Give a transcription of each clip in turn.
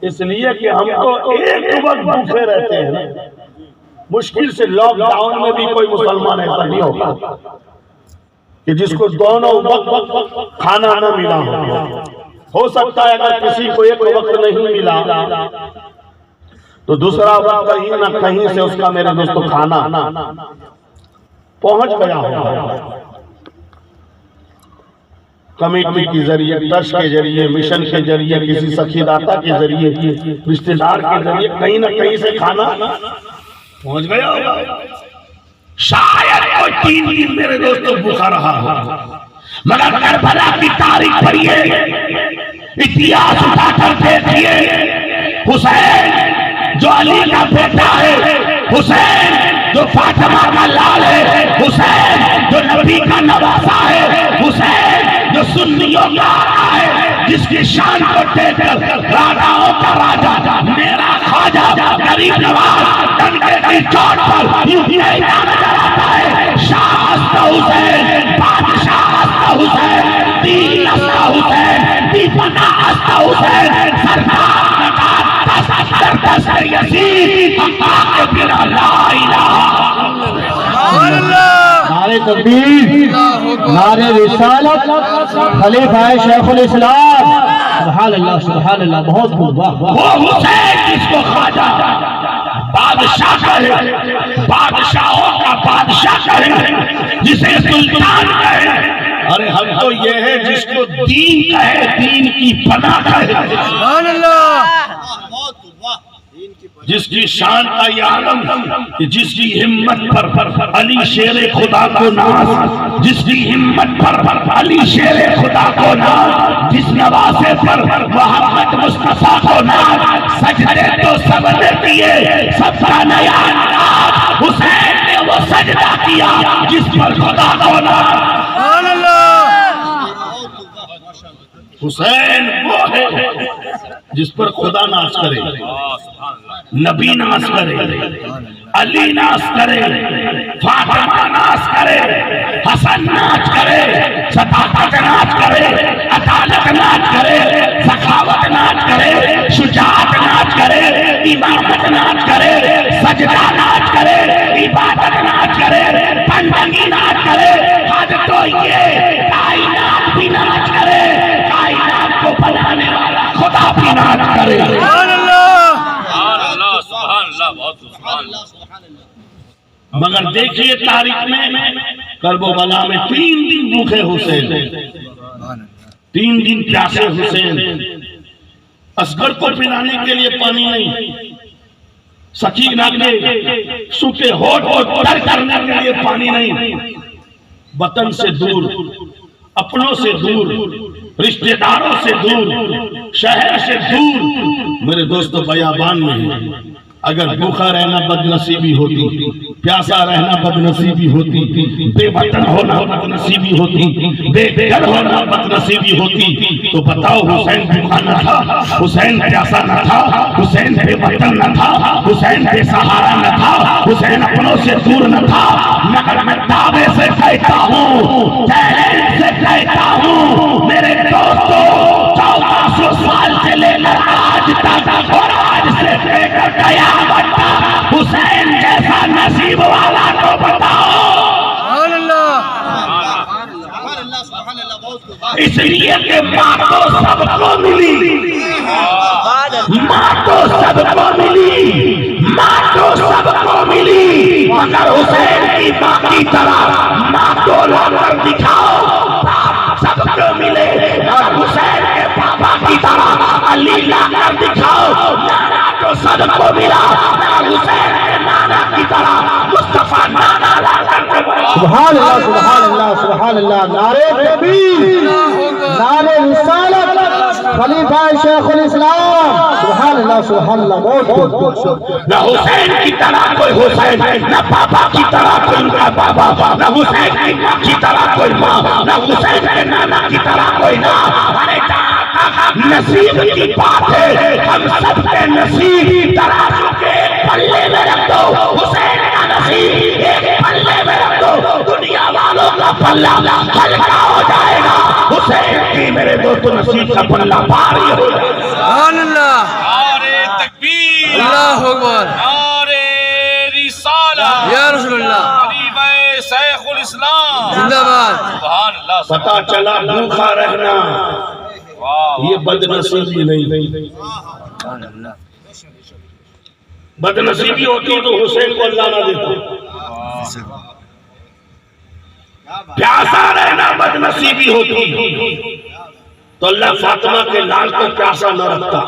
اس لیے کہ ہم تو ایک وقت بھوکے رہتے ہیں، مشکل سے لاک ڈاؤن میں بھی کوئی مسلمان ایسا نہیں ہوگا کہ جس کو دونوں وقت کھانا نہ ملا ہو سکتا ہے اگر کسی کو ایک وقت نہیں ملا تو دوسرا وقت کہیں نہ کہیں سے اس کا میرے دوستو کھانا پہنچ گیا ہوگا، کمیٹی کے ذریعے، ٹرسٹ کے ذریعے، مشن کے ذریعے، کسی سخی داتا کے ذریعے، رشتہ دار کے ذریعے کہیں نہ کہیں سے کھانا پہنچ گیا ہوگا۔ شاید کوئی 3 دن میرے دوستوں بھوکا رہا ہو، مگر کربلا کی تاریخ پڑھیے، اتہاس اٹھا کر دیکھیے، حسین جو علی کا بیٹا ہے، حسین جو فاطمہ کا لال ہے، حسین جو نبی کا نواسا ہے، حسین جو سنیوں کا آقا ہے، جس کی شان کو دیکھ کر راجاؤں کا راجا میرا خواجہ غریب نواز ڈنڈے کی چوٹ پر یوں ہی نظر آتا ہے، شاہ ہستہ حسین، بادشاہ ہستہ حسین، دین ہستہ حسین، دیپنا ہستہ حسین، سرکار در دست یزید حقا کے بنا لا الہ نعرہ تکبیر، نعرہ رسالت، خلیفہ شیخ الاسلام، سبحان اللہ سبحان اللہ، بہت خوب، واہ واہ۔ وہ حسین جس کو خواجہ بادشاہ کہے، بادشاہوں کا بادشاہ کہے، جسے سلطان کہے، ارے ہم تو یہ ہے جس کو دین کہے، دین کی پناہ کہے، سبحان اللہ، جس کی شان کا یہ عالم، جس کی ہمت پر علی شیر خدا کو ناز، جس کی ہمت پر علی شیر خدا کو ناز، جس نواسے پر محمد مصطفیٰ کو ناز، سجدے تو سب نے کیے، سب کا نیا انداز، حسین نے وہ سجدہ کیا جس پر خدا کو ناز۔ سبحان اللہ، حسین وہ ہے جس پر خدا ناز کرے، نبی ناز کرے، علی ناز کرے، فاطمہ ناز کرے، حسن ناز کرے، صداقت ناز کرے، عدالت ناز کرے، سخاوت ناز کرے، شجاعت ناز کرے، امامت ناز کرے، سجدہ ناز کرے، عبادت ناز کرے، بندگی ناز کرے، حد تو یہ کائنات بھی ناز کرے، کائنات کو بنانے والا خدا بھی ناز کرے۔ سبحان اللہ، مگر دیکھیے تاریخ میں کرب و بلا میں 3 دن بھوکے حسین، 3 دن پیاسے حسین، اصغر کو پلانے کے لیے پانی نہیں، سکینہ کے سوکھے ہونٹ کو تر کرنے کے لیے پانی نہیں، وطن سے دور، اپنوں سے دور، رشتہ داروں سے دور، شہر سے دور، میرے دوستو بیابان میں اگر بھوکا رہنا بد نصیبی ہوتی، پیاسا رہنا بد نصیبی ہوتی، بے وطن ہونا بد نصیبی ہوتی، بے گھر ہونا بد نصیبی ہوتی، تو بتاؤ حسین بھوکا نہ تھا، حسین پیاسا نہ تھا، حسین بے وطن نہ تھا، حسین بے سہارا نہ تھا، حسین اپنوں سے دور نہ تھا، مگر میں دعوے سے کہتا ہوں، چیلنج سے کہتا ہوں، میرے دوستو 1400 سال سے لے کر آج تک اور آج سے لے کر قیامت تک حسین جیسا نصیب والا تو بتاؤ۔ سبحان اللہ، اس لیے کہ ماں تو سب کو ملی، ماں تو سب کو ملی، ماں تو سب کو ملی، مگر حسین کی ماں کی طرح ماں کو لا کر دکھاؤ، باپ سب کو ملے اور حسین کے پاپا کی طرح علی لا کر دکھاؤ، نانا تو سب کو ملا، حسین کے نانا کی طرح مصطفیٰ نانا لا کر دکھاؤ۔ سبحان اللہ سبحان اللہ سبحان اللہ، نعرہ تکبیر، نعرہ رسالت، خلیفہ شیخ الاسلام، سبحان اللہ سبحان اللہ، بہت بہت۔ نہ حسین کی طرح کوئی حسین، نہ پاپا کی طرح کوئی ان کا پاپا، نہ حسین کی ماں کی طرح کوئی ماں، نہ حسین کے نانا کی طرح کوئی نانا۔ نصیب کی بات ہے، ہم سب کے نصیب ترازو کے پلے میں رکھ دو، حسین کا نصیب ایک پلے میں رکھ دو، دنیا والوں کا پلہ ہلکا ہو جائے گا، حسین کی میرے دوست نصیب کا پلہ بھاری ہو جائے گا۔ زندہ باد پتا چلا بھوکا رہنا یہ بد نصیبی نہیں. بد نصیبی ہوتی تو حسین کو اللہ نہ دیتا. پیاسا رہنا بد نصیبی ہوتی تو اللہ فاطمہ کے لال کو پیاسا نہ رکھتا.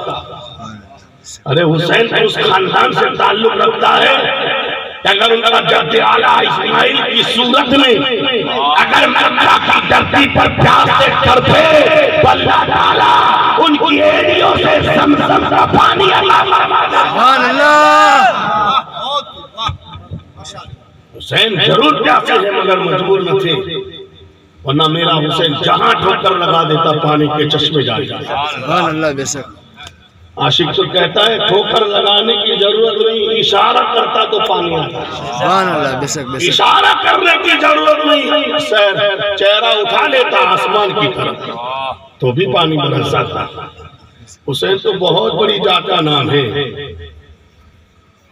ارے حسین تو اس خاندان سے تعلق رکھتا ہے کہ اگر ان کا جد اعلیٰ اسماعیل کی صورت میں اگر مکہ کی دھرتی پر پیاس سے تڑپے تو اللہ تعالیٰ ان کی ایڑیوں سے زمزم کا پانی عطا فرماتا. سبحان اللہ. حسین ضرور پیاسے ہیں مگر مجبور نہ تھے ورنہ میرا حسین جہاں ٹھوکر لگا دیتا پانی کے چشمے جا جاتا. سبحان اللہ. بے شک عاشق تو کہتا ہے ٹھوکر لگانے کی ضرورت نہیں اشارہ کرتا تو پانی آتا. سبحان اللہ. بے شک بے شک. اشارہ کرنے کی ضرورت نہیں چہرہ اٹھا لیتا آسمان کی طرف تو بھی پانی برس جاتا. حسین تو بہت بڑی ذات کا نام ہے.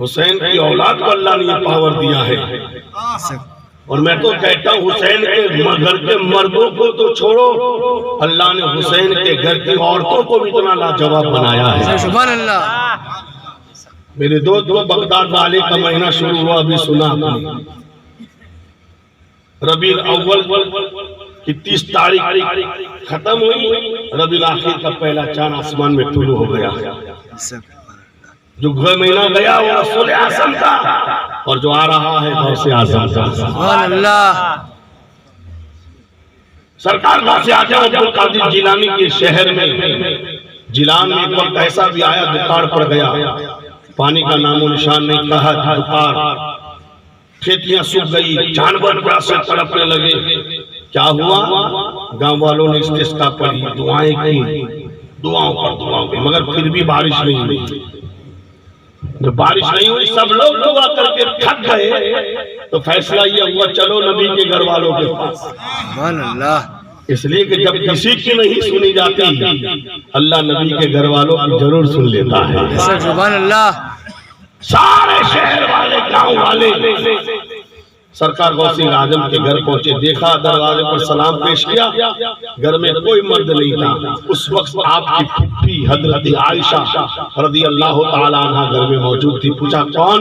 حسین کی اولاد کو اللہ نے یہ پاور دیا ہے. اور میں تو کہتا ہوں حسین کے گھر کے مردوں کو تو چھوڑو اللہ نے حسین کے گھر کی عورتوں کو بھی اتنا لاجواب بنایا ہے. سبحان اللہ. میرے دوست وہ بغداد والے کا مہینہ شروع ہوا ابھی سنا آپ نے. ربیع الاول کی 30 تاریخ ختم ہوئی. ربیع الاخر کا پہلا چاند آسمان میں طلوع ہو گیا. جو مہینہ گیا وہ رسول اعظم تھا اور جو آ رہا ہے غوث اعظم تھا. سبحان اللہ. سرکار غوث اعظم عبد القادر جیلانی کے شہر میں جیلان میں ایک وقت ایسا بھی آیا دکار پڑ گیا پانی کا نام و نشان نہیں. کہا دکار کھیتیاں سوکھ گئی جانور پیاسے تڑپنے لگے. کیا ہوا؟ گاؤں والوں نے استسقا پڑھی دعائیں کی دعاؤں پر دعاؤں کی مگر پھر بھی بارش نہیں ہوئی. جب بارش نہیں ہوئی سب لوگ دعا کر کے تھک گئے تو فیصلہ یہ ہوا چلو نبی کے گھر والوں کے پاس. سبحان اللہ. اس لیے کہ جب کسی کی نہیں سنی جاتی اللہ نبی کے گھر والوں کی ضرور سن لیتا ہے. سبحان اللہ. سارے شہر والے گاؤں والے سرکار غوث اعظم کے گھر پہنچے. دیکھا دروازے پر سلام پیش کیا. گھر میں کوئی مرد نہیں تھا. اس وقت آپ کی پھپھی حضرت عائشہ رضی اللہ تعالی عنہ گھر میں موجود تھی. پوچھا کون؟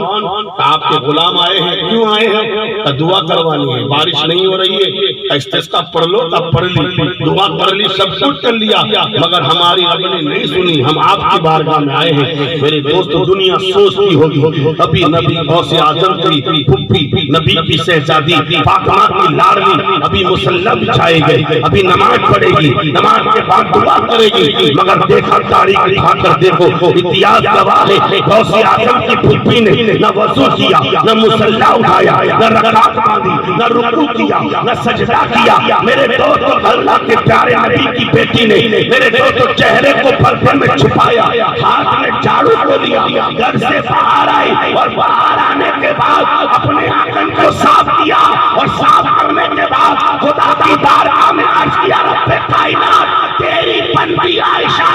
آپ کے غلام آئے ہیں. کیوں آئے ہیں؟ دعا کروانی ہے. بارش نہیں ہو رہی ہے. استسقا پڑھ لو. تب پڑھ لی دعا کر لی سب کچھ کر لیا مگر ہماری رب نے نہیں سنی. ہم آپ کی بارگاہ میں آئے ہیں. میرے دوست دنیا سوچتی ہوگی ابھی نبی غوث اعظم کی پھپھی نبی کی شہزادی فاطمہ کی لاڈلی ابھی مصلی بچھائے گئے ابھی نماز پڑھے گی نماز کے بعد دعا کرے گی مگر دیکھا تاریخ اٹھا کر دیکھو اتیاز گواہ ہے غوث اعظم کی پھپھی نے نہ وضو کیا نہ مصلی اٹھایا نہ رکعت باندھی نہ رکوع کیا نہ سجدہ کیا. میرے دوست اللہ کے پیارے نبی کی بیٹی نے میرے دوست چہرے کو پردے میں چھپایا ہاتھ میں جھاڑو کو لیا گھر سے باہر آئی اور باہر آنے کے بعد اپنے آنگن کو صاف کیا اور صاف کرنے کے بعد خدا کی بارگاہ میں عرض کیا رب کائنات تیری بندی عائشہ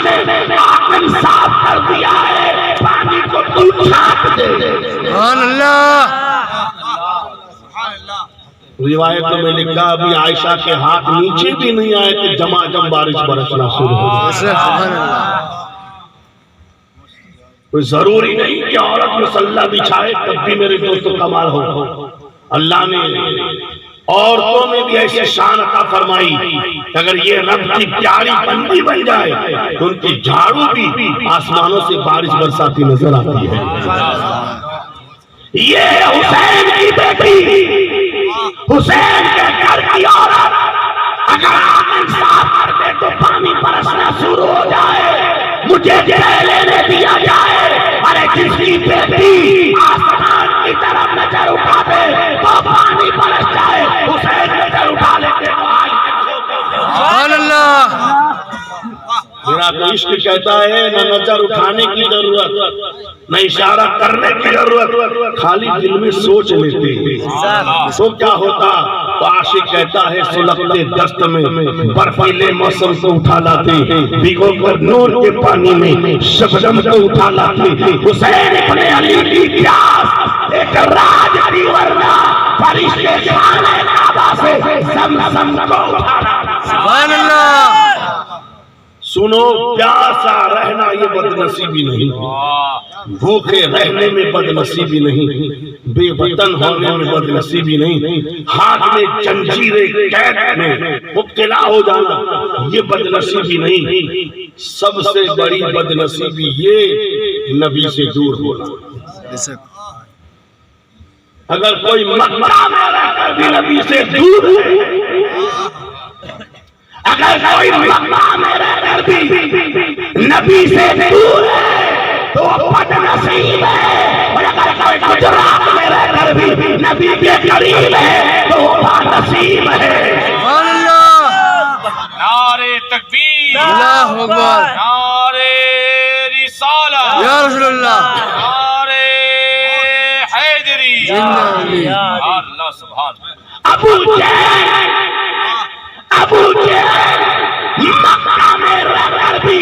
نے آنگن صاف کر دیا ہے پانی کو تو چھاپ دے. سبحان اللہ. روایتوں میں لکھا ابھی عائشہ کے ہاتھ نیچے بھی نہیں آئے کہ جم بارش برسنا شروع ہو گئی. سبحان اللہ. کوئی ضروری نہیں کہ عورت مصلی بچھائے تب بھی میرے دوستوں کمال ہو. اللہ نے عورتوں میں بھی ایسی شان عطا فرمائی کہ اگر یہ رب کی پیاری بندی بن جائے تو ان کی جھاڑو بھی آسمانوں سے بارش برساتی نظر آتی ہے. یہ حسین کی بیٹی حسین کے گھر کی عورت اگر آنگن صاف کر دے تو پانی برسنا شروع ہو جائے. مجھے جہے لینے دیا جائے. ارے جس کی بیٹی آسمان کی طرف نظر اٹھا دے تو پانی برس جائے. حسین نظر اٹھا لیتے تو آج سبحان اللہ. میرا تو عشق کہتا ہے نہ نظر اٹھانے کی ضرورت نہ اشارہ کرنے کی ضرورت خالی دل میں سوچ لیتے ہیں تو کیا ہوتا. تو عاشق کہتا ہے سلگتے دست میں برفیلے موسم کو اٹھا لاتے بھگو کر نور کے پانی میں شبنم کو اٹھا لاتے. حسین ابن علی کی پیاس ایک راج تھی ورنہ فرشتے خانے کعبہ سے زمزم کو اٹھانا۔ سبحان اللہ۔ سنو، پیاسا رہنا یہ بدنصیبی نہیں، بھوکے رہنے میں بدنصیبی نہیں، بے وطن ہونے میں بدنصیبی نہیں، ہاتھ میں زنجیریں قید میں مبتلا ہو جانا یہ بدنصیبی نہیں، سب سے بڑی بدنصیبی یہ نبی سے دور ہونا۔ اگر کوئی مکہ میں رہ کر بھی نبی سے دور ہے، اگر کوئی مکہ میں رہ کر بھی نبی سے دور ہے تو وہ بدنصیب ہے، اور اگر کوئی گجرات میں رہ کر بھی نبی کے قریب ہے تو وہ بانصیب ہے۔ سبحان اللہ۔ نعرہ تکبیر، اللہ اکبر، نعرہ رسالہ، یا رسول اللہ، نعرہ حیدری، زندہ علی۔ اللہ سبحان۔ ابو جہل مکہ میں رہ کر بھی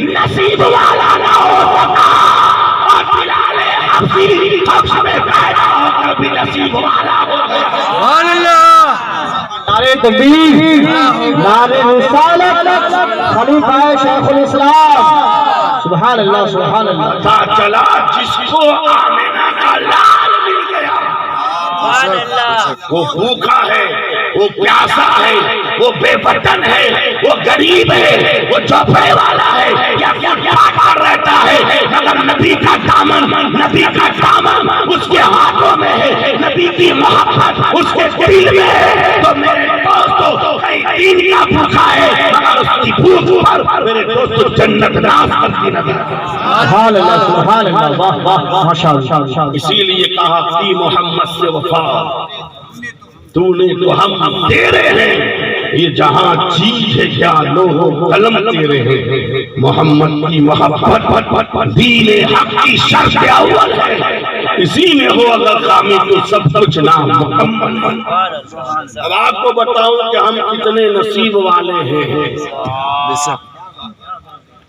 نصیب والا نہ ہو سکا، اور بلال حبشی حبش میں پیدا ہو کر بھی نصیب والا ہو گیا۔ سبحان اللہ۔ نعرہ تکبیر، نعرہ رسالت، خلیفہ شیخ الاسلام، سبحان اللہ سبحان اللہ۔ پتہ چلا جس کو آمنہ کا لال مل گیا وہ بھوکا ہے، وہ پیاسا ہے، وہ بے وطن ہے، وہ غریب ہے، وہ چوپڑے والا ہے، یا کر رہتا ہے، مگر نبی کا دامن اس کے ہاتھوں میں ہے، نبی کی محبت اس کے دل میں ہے۔ تو میرے دوستو، کئی دین کا بھوکا ہے مگر اس کی بھوک پر میرے دوستو جنت ناز کرتی نظر۔ سبحان اللہ سبحان اللہ، واہ واہ واہ، ماشاءاللہ۔ اسی لیے کہا کی محمد سے وفا تو نے تو ہم تیرے ہیں، یہ جہاں چیز ہے کیا لوہو قلم تیرے ہیں، محمد کی محبت دین حق کی شرط اول ہے، اسی میں ہو اگر خامی تو سب کچھ نام مکمل۔ اب آپ کو بتاؤں کہ ہم کتنے نصیب والے ہیں۔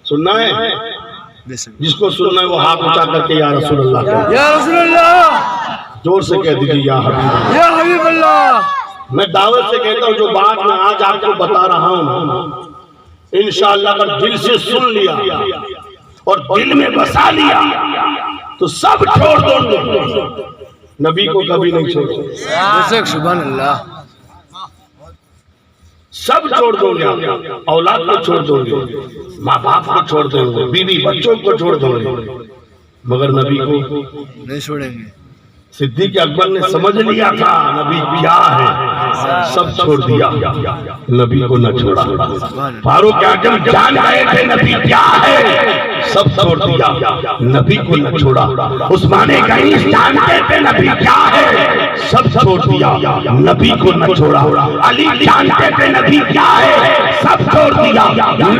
سننا ہے؟ جس کو سننا ہے وہ ہاتھ اٹھا کر کے یا رسول اللہ کہہ دے، یا رسول اللہ، زور سے کہہ دیجیے یا حبیب اللہ۔ یا حبیب اللہ۔ میں دعوت سے کہتا ہوں جو بات میں آج آپ کو بتا رہا ہوں انشاءاللہ اگر دل سے سن لیا اور دل میں بسا لیا تو سب چھوڑ دو گے، نبی کو کبھی نہیں چھوڑو گے، بے شک، سبحان اللہ۔ سب چھوڑ دو گے، اولاد کو چھوڑ دو گے، ماں باپ کو چھوڑ دو گے، بیوی بچوں کو چھوڑ دو گے، مگر نبی کو نہیں چھوڑیں گے۔ صدیق اکبر نے سمجھ لیا تھا نبی کیا ہے، سب چھوڑ دیا، نبی کو نہ چھوڑا۔ فاروق اعظم جان گئے تھے نبی کیا ہے، سب چھوڑ دیا، نبی کو نہ چھوڑا۔ عثمان غنی جانتے تھے نبی کیا ہے، سب چھوڑ دیا، نبی کو نہ چھوڑا۔ علی جانتے تھے نبی کیا ہے، سب چھوڑ دیا،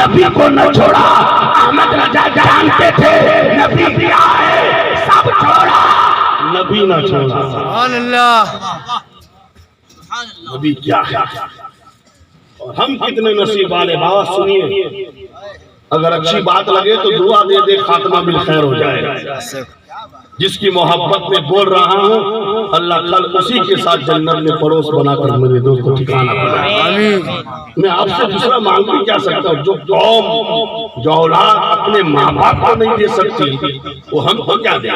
نبی کو نہ چھوڑا۔ احمد رضا جانتے تھے نبی کیا ہے، سب چھوڑا، نبی نہ چھوڑا۔ سبحان اللہ۔ نبی کیا ہے اور ہم کتنے نصیب والے۔ بات سنیے، اگر اچھی بات لگے تو دعا دے دے، خاتمہ بالخیر ہو جائے۔ جس کی محبت میں بول رہا ہوں اللہ کل اسی کے ساتھ جنت میں پڑوس بنا کر میرے دوست کو ٹھکانہ بنائے۔ آمین۔ میں آپ سے دوسرا مانگ بھی کیا سکتا ہوں، جو قوم جو اولاد اپنے ماں باپ کو نہیں دے سکتی وہ ہم کو کیا دیں۔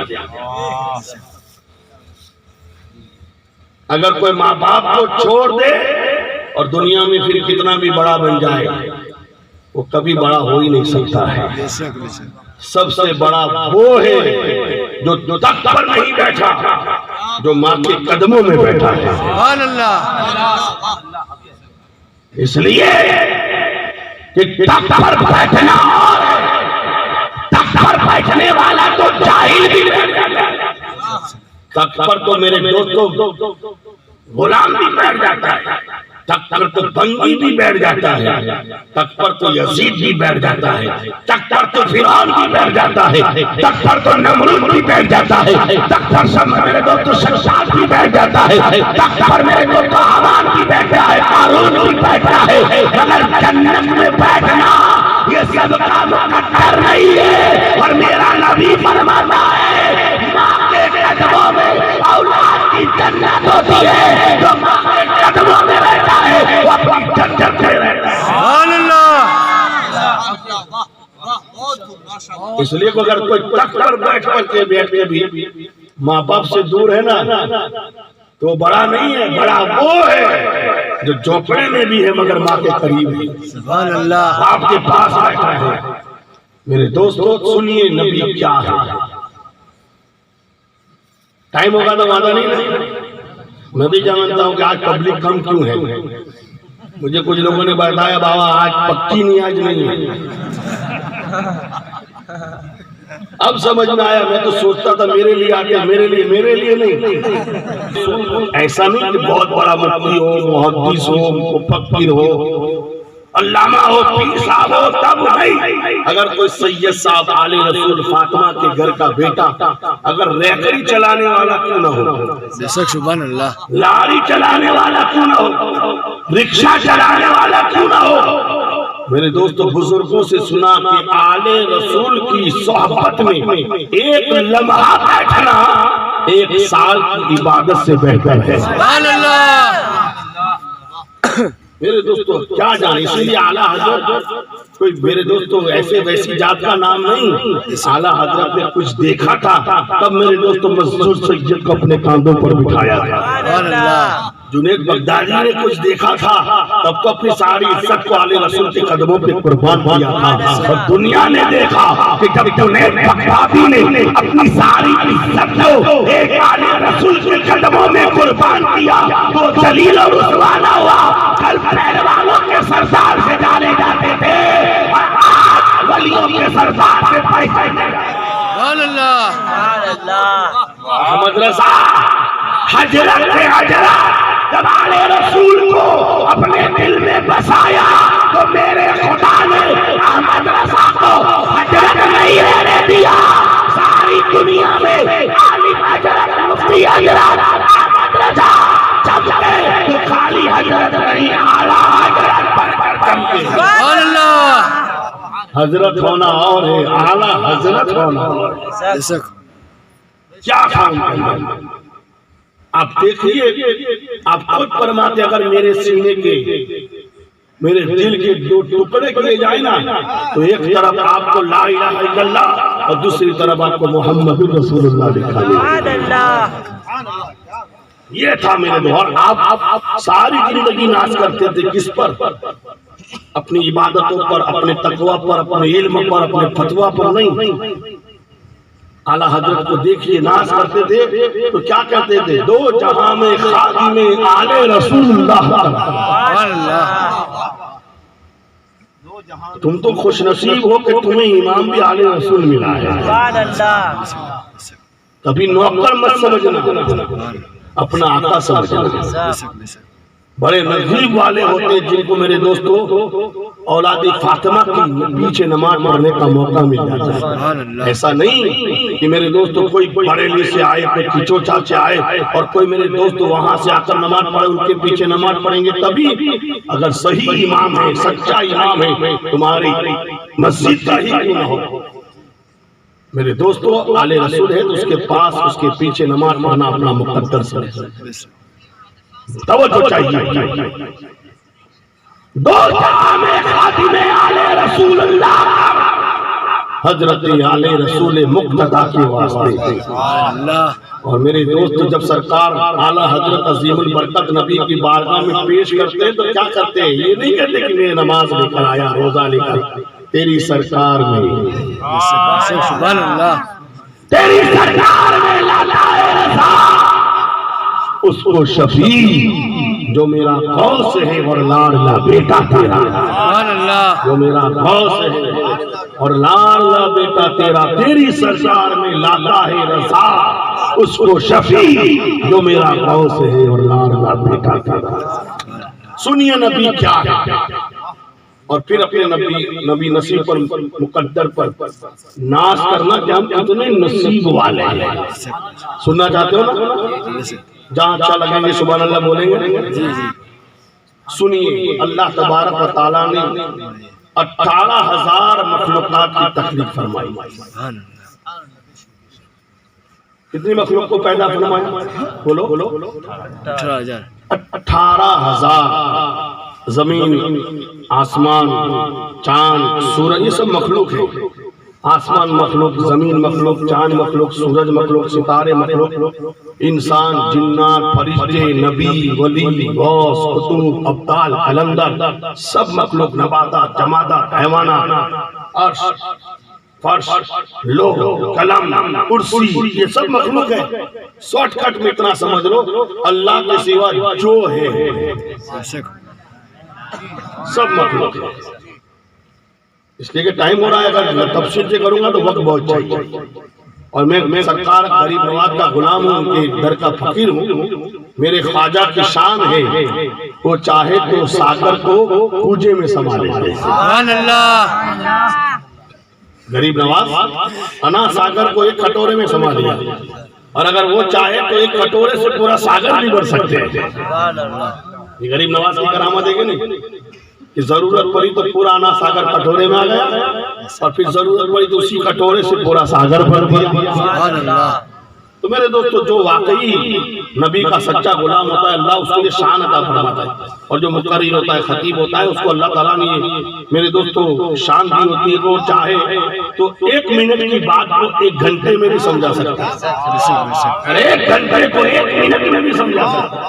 اگر کوئی ماں باپ کو چھوڑ دے اور دنیا میں پھر کتنا بھی بڑا بن جائے وہ کبھی بڑا ہو ہی نہیں سکتا ہے۔ سب سے بڑا وہ ہے جو تخت پر نہیں بیٹھا، جو ماں کے قدموں میں بیٹھا ہے۔ سبحان اللہ۔ اس لیے کہ تخت پر بیٹھنا اور تخت پر بیٹھنے والا تو جاہل بھی بیٹھ جاتا ہے، تخت پر تو میرے دوستوں غلام بھی بیٹھ جاتا ہے، تخت پر تو بنگی بھی بیٹھ جاتا ہے، تخت پر تو یزید بھی بیٹھ جاتا ہے، تخت پر تو فرعون بھی بیٹھ جاتا ہے، تخت پر تو نمرود بھی بیٹھ جاتا ہے، تخت پر سب میرے دوستوں شداد بھی بیٹھ جاتا ہے، تخت پر میرے دوستوں حامان بھی بیٹھا ہے، قارون بھی بیٹھا ہے، مگر جنت میں بیٹھنا یہ سب کا مقدر نہیں ہے۔ اور میرا نبی فرماتا ہے ماں کے قدموں میں اولاد کی جنت ہوتی ہے جو ماں کے قدموں میں رہتا ہے وہ اپنی جنت میں رہتا ہے. سبحان اللہ. اس لیے کہ اگر کوئی تخت پر بیٹھ کے بھی ماں باپ سے دور ہے نا تو بڑا نہیں ہے, بڑا وہ ہے جو جھونپڑے میں بھی ہے مگر ماں کے قریب ہے, سبحان اللہ. آپ کے پاس بیٹھا ہے. میرے دوستو سنیے نبی کیا ہے. ٹائم ہوگا تو وعدہ نہیں. میں بھی جانتا ہوں کہ آج پبلک کم کیوں ہے. مجھے کچھ لوگوں نے بتایا بابا آج پکی نہیں, آج نہیں ہے. اب سمجھ میں آیا. میں تو سوچتا تھا میرے لیے آتے, میرے لیے نہیں. ایسا نہیں کہ بہت بڑا مفتی ہو, محدث ہو, مفکر ہو, علامہ ہو, پیر صاحب ہو, تب نہیں. اگر کوئی سید صاحب آل رسول فاطمہ کے گھر کا بیٹا اگر ریکڑی چلانے والا کیوں نہ ہو, بے شک سبحان اللہ. لاری چلانے والا کیوں نہ ہو, رکشہ چلانے والا کیوں نہ ہو. میرے دوستو بزرگوں سے سنا کہ آل رسول کی صحبت میں ایک لمحہ بیٹھنا 1 سال کی عبادت سے بہتر ہے. سبحان اللہ. میرے دوستو کیا جانے, اسی لیے اعلیٰ حضرت کوئی میرے دوستو ایسے ویسی ذات کا نام نہیں. اعلیٰ حضرت نے کچھ دیکھا تھا تب میرے دوستو منصور سید کو اپنے کاندھوں پر بٹھایا تھا. سبحان اللہ. جنید بغدادی نے کچھ دیکھا تھا تب تو اپنی ساری عزت کو آل رسول کے قدموں پہ قربان کیا تھا. اور دنیا نے دیکھا کہ جب جنید بغدادی نے اپنی ساری عزت کو ایک آل رسول کے قدموں میں قربان کیا تو ذلیل و رسوا نہ ہوا. کل پہلوانوں کے سردار سے جانے جاتے تھے اور آج ولیوں کے سردار سے پیسے لے گئے. سبحان اللہ. محمد رضا حضرت حضرت جب آل رسول کو اپنے دل میں بسایا تو میرے خدا نے احمد رضا کو حضرت نہیں رہنے دیا. ساری دنیا میں عالم حضرت, مفتی حضرت, احمد رضا چمکے تو خالی حضرت نہیں, اعلیٰ حضرت پر چمکے. سبحان اللہ. حضرت ہونا اور ہے, اعلیٰ حضرت ہونا اور ہے. بے شک. کیا کام کرنا آپ دیکھیے. آپ خود فرماتے اگر میرے سینے کے میرے دل کے 2 ٹکڑے کیے جائیں نا تو ایک طرف آپ کو لا الہ الا اللہ اور دوسری طرف آپ کو محمد رسول اللہ لکھا گیا. یہ تھا میرے دور. آپ ساری زندگی ناز کرتے تھے کس پر, اپنی عبادتوں پر, اپنے تقوی پر, اپنے علم پر, اپنے فتویٰ پر نہیں. اعلیٰ حضرت کو دیکھیے ناز کرتے تھے تو کیا کہتے تھے, 2 جہاں میں خادم آل رسول اللہ. سبحان اللہ. تم تو خوش نصیب ہو کہ تمہیں امام بھی آل رسول ملا ہے. کبھی نوکر مت سمجھنا, اپنا آقا سمجھنا. بے شک بے شک. بڑے نصیب والے ہوتے ہیں جن کو میرے دوستو اولاد فاطمہ کی پیچھے نماز پڑھنے کا موقع مل جاتا ہے. سبحان اللہ. ایسا نہیں کہ میرے دوستو کوئی بریلی سے آئے, کوئی کچوچا سے آئے اور کوئی میرے دوستو وہاں سے آ کر نماز پڑھے, ان کے پیچھے نماز پڑھیں گے تبھی. اگر صحیح امام ہے, سچا امام ہے, تمہاری مسجد کا ہی کیوں نہ ہو, میرے دوستو آل رسول ہے تو اس کے پاس, اس کے پیچھے نماز پڑھنا اپنا مقدر سمجھنا. بے شک. توجہ چاہیے. 2 جہاں میں خادم آل رسول اللہ حضرت آل رسول مقتدی کے واسطے. سبحان اللہ. اور میرے دوست جب سرکار اعلیٰ حضرت عظیم البرکت نبی کی بارگاہ میں پیش کرتے ہیں تو کیا کرتے ہیں, یہ نہیں کہتے کہ میں نماز لے کر آیا, روزہ لے کر, تیری سرکار میں, سبحان اللہ. تیری سرکار میں لاتا ہے رضا اس کو شفیع جو میرا غوث ہے اور لاڈلا بیٹا تیرا. سبحان اللہ. جو میرا غوث ہے اور لاڈلا بیٹا تیرا, تیری سرکار میں لاتا ہے رضا اس کو شفیع جو میرا غوث ہے اور لاڈلا بیٹا تیرا. سنیے نبی کیا ہے اور پھر اپنے نبی نصیب پر, مقدر پر ناز کرنا کہ ہم کتنے نصیب والے ہیں. سننا چاہتے ہو نا, جہاں اچھا لگیں گے سبحان اللہ بولیں گے. جی جی. سنیے اللہ تبارک و تعالیٰ نے 18,000 مخلوقات کی تخلیق فرمائی. سبحان اللہ. کتنی مخلوق کو پیدا فرمایا؟ بولو 18,000 18,000 زمین، آسمان، چاند، سورج، یہ سب مخلوق ہے. آسمان مخلوق، زمین مخلوق، چاند مخلوق، سورج مخلوق، ستارے مخلوق، انسان، جنات، فرشتے، نبی، ولی، غوث، قطب، ابدال، قلندر، سب مخلوق، نباتات، جمادات، حیوانات، عرش، فرش، لوح، قلم، کرسی، یہ سب مخلوق ہے. شارٹ کٹ میں اتنا سمجھ لو، اللہ کے سوا جو ہے سب مخلوق ہے. اس لیے کہ ٹائم ہو رہا ہے، اگر تفصیل سے کروں گا تو وقت بہت چاہیے. اور میں سرکار غریب نواز کا غلام ہوں، ان کے در کا فقیر ہوں. میرے خواجہ کی شان ہے، وہ چاہے تو ساگر کو کوجے میں سما لیتے. سبحان اللہ. غریب نواز انا ساگر کو ایک کٹورے میں سما لیا، اور اگر وہ چاہے تو ایک کٹورے سے پورا ساگر بھی بھر سکتے ہیں. یہ غریب نواز کی کرامت ہے کہ نہیں؟ کہ ضرورت پڑی تو پورا انا ساگر کٹورے میں آ گیا، اور پھر ضرورت پڑی تو اسی کٹورے سے پورا ساگر بھر دیا. سبحان اللہ. تو میرے دوستو، جو واقعی نبی کا سچا غلام ہوتا ہے، اللہ اس کے لیے شان عطا فرماتا ہے. اور جو مقرر ہوتا ہے، خطیب ہوتا ہے، اس کو اللہ تعالیٰ نے میرے دوستو شان دی ہوتی ہے کہ وہ چاہے تو 1 منٹ کی بات کو 1 گھنٹے میں بھی سمجھا سکتا ہے. 1 گھنٹے کو 1 منٹ میں بھی سمجھا سکتا ہے.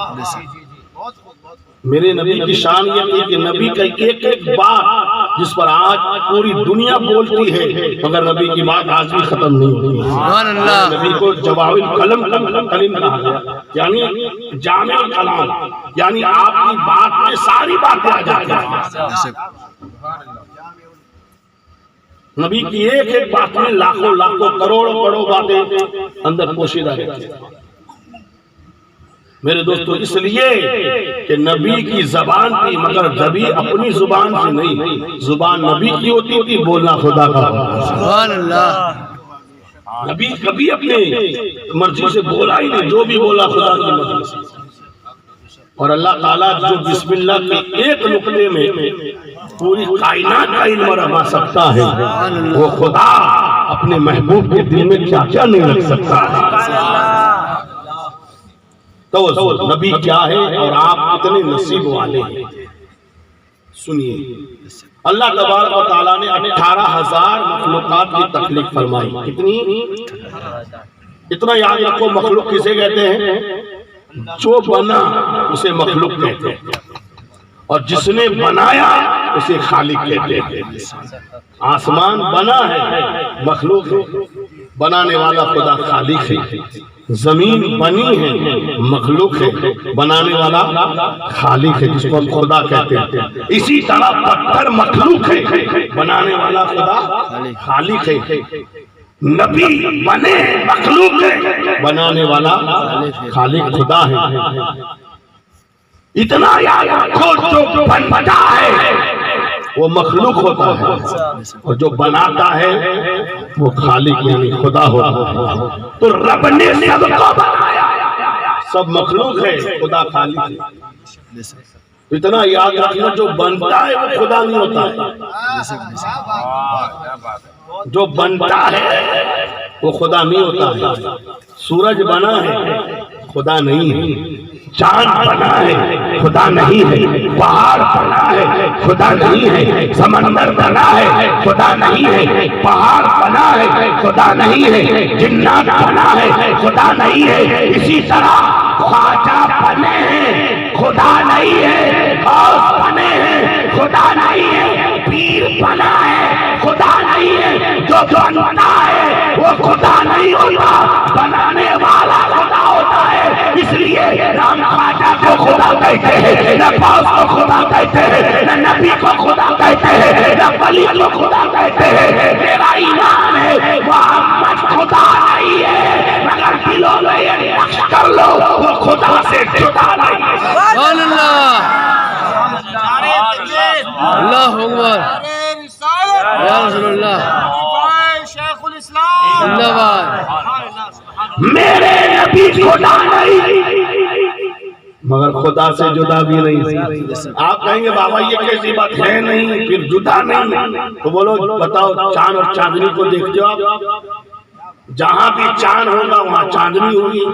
میرے نبی کی شان یہ تھی کہ نبی کا ایک ایک بات جس پر آج پوری دنیا بولتی ہے، مگر نبی کی بات آج بھی ختم نہیں ہوتی. سبحان اللہ. نبی کو جواب الکلم کہا گیا، یعنی جامع کلام، یعنی آپ کی بات میں ساری باتیں آ جاتی ہیں. نبی کی ایک ایک بات میں لاکھوں لاکھوں کروڑوں باتیں اندر پوشیدہ رہتی ہیں. میرے دوستو، اس لیے کہ نبی کی زبان تھی، مگر نبی اپنی زبان سے نہیں، زبان نبی کی ہوتی تھی، بولنا خدا کا. سبحان اللہ. نبی کبھی اپنے مرضی سے بولا ہی نہیں، جو بھی بولا خدا کی مرضی سے. اور اللہ تعالیٰ جو بسم اللہ کے ایک نقطے میں پوری کائنات کا علم رکھ سکتا ہے، وہ خدا اپنے محبوب کے دل میں کیا کیا نہیں رکھ سکتا ہے. تو نبی کیا ہے اور آپ کتنے نصیب والے ہیں. سنیے، اللہ تبارک و تعالیٰ نے 18,000 مخلوقات کی تخلیق فرمائی. کتنی؟ اتنا یاد رکھو، مخلوق کسے کہتے ہیں؟ جو بنا اسے مخلوق کہتے ہیں، اور جس نے بنایا اسے خالق کہتے ہیں. آسمان بنا ہے، مخلوق ہے. بنانے والا خدا خالق ہے. زمین بنی ہے، مخلوق ہے. بنانے والا خالق ہے، جس کو ہم خدا کہتے ہیں. اسی طرح پتھر مخلوق ہے، بنانے والا خدا خالق ہے. نبی بنے مخلوق ہے، بنانے والا خالق خدا ہے. اتنا یاد رکھو، جو بنتا ہے وہ مخلوق ہوتا ہے، اور جو بناتا ہے وہ خالق یعنی خدا ہوتا ہے. تو رب نے سب کو بنایا، سب مخلوق ہے، خدا خالق ہے. اتنا یاد رکھنا، جو بنتا ہے وہ خدا نہیں ہوتا ہے. جو بنتا ہے وہ خدا نہیں ہوتا ہے. سورج بنا ہے، خدا نہیں ہے. چاند بنا ہے، خدا نہیں ہے. پہاڑ بنا ہے، خدا نہیں ہے. سمندر بنا ہے، خدا نہیں ہے. پہاڑ بنا ہے، خدا نہیں ہے. جنات بنا ہے، خدا نہیں ہے. اسی طرح خواجہ بنے ہیں، خدا نہیں ہے. غوث بنے ہیں، خدا نہیں ہے. پیر بنا ہے، خدا نہیں ہے. جو بنتا ہے وہ خدا نہیں ہوتا، بنانے والا خدا ہوتا ہے. اس لیے رام خواجہ کو خدا کہتے ہیں، نہ غوث کو خدا کہتے ہیں، نہ نبی کو خدا کہتے ہیں، نہ ولی کو خدا کہتے ہیں. میرا ایمان ہے محمد خدا نہیں ہے، مگر دلوں میں یہ نقش کر لو وہ خدا سے جدا نہیں ہے. سبحان اللہ. اللہ اکبر. یا رسول اللہ. زندہ باد. میرے نبی خدا نہیں مگر خدا سے جدا بھی نہیں. آپ کہیں گے بابا یہ کیسی بات ہے نہیں پھر جدا نہیں؟ تو بولو بتاؤ، چاند اور چاندنی کو دیکھتے ہو آپ؟ جہاں بھی چاند ہوگا وہاں چاندنی ہوگی،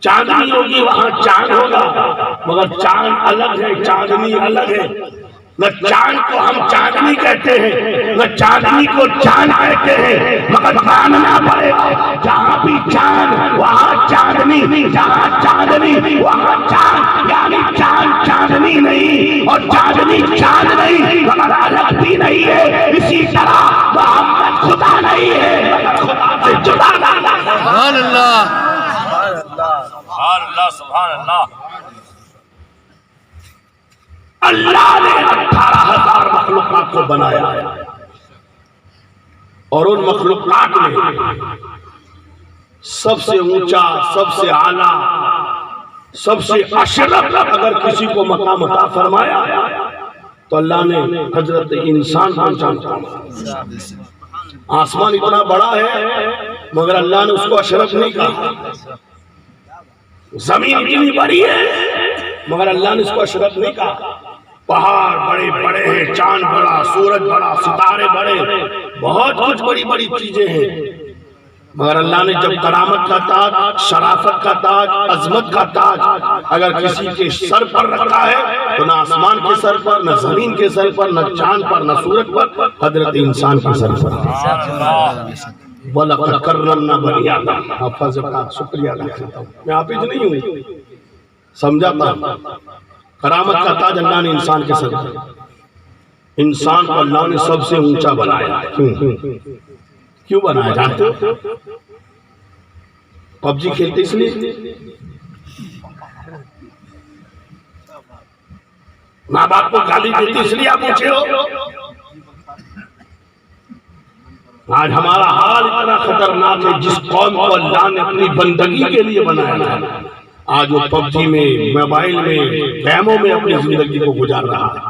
چاندنی ہوگی وہاں چاند ہوگا، مگر چاند الگ ہے، چاندنی الگ ہے۔ نہ چاند کو ہم چاندنی کہتے ہیں، نہ چاندنی کو چاند کہتے ہیں، مگر ماننا پڑے گا جہاں بھی چاند وہاں چاندنی، جہاں چاندنی وہاں چاند، یعنی چاند چاندنی نہیں اور چاندنی چاند نہیں مگر الگ بھی نہیں ہے، اسی طرح محمد خدا نہیں ہے مگر خدا سے جدا نہیں ہے۔ سبحان اللہ، سبحان اللہ، سبحان اللہ۔ اللہ نے 18,000 مخلوقات کو بنایا اور ان مخلوقات میں سب سے اونچا، سب سے اعلیٰ، سب سے اشرف اگر کسی کو مقام عطا فرمایا تو اللہ نے حضرت انسان کو مقام دیا۔ آسمان اتنا بڑا ہے مگر اللہ نے اس کو اشرف نہیں کہا، زمین اتنی بڑی ہے مگر اللہ نے اس کو اشرف نہیں کہا، پہاڑ بڑے بڑے ہیں، چاند بڑا، سورج بڑا، ستارے بڑے، بہت کچھ بڑی بڑی چیزیں ہیں، مگر اللہ نے جب کرامت کا تاج، شرافت کا تاج، عظمت کا تاج اگر کسی کے سر پر رکھا ہے تو نہ آسمان کے سر پر، نہ زمین کے سر پر، نہ چاند پر، نہ سورج پر، حضرت انسان کے سر پر۔ وَلَقَدْ كَرَّمْنَا بَنِي آدَمَ۔ حافظ کا شکریہ ادا کرتا ہوں، میں حافظ نہیں ہوں، سمجھاتا ہوں۔ کرامت کا تاج اللہ نے انسان کے سر پر، انسان کو اللہ نے سب سے اونچا بنایا۔ کیوں بنایا جانتے ہو؟ پب جی کھیلتے اس لیے، ماں باپ کو گالی دیتے اس لیے آپ اونچے ہو؟ آج ہمارا حال اتنا خطرناک ہے، جس قوم کو اللہ نے اپنی بندگی کے لیے بنایا تھا آج وہ پب جی میں، موبائل میں، گیموں میں اپنی زندگی کو گزار رہا ہے۔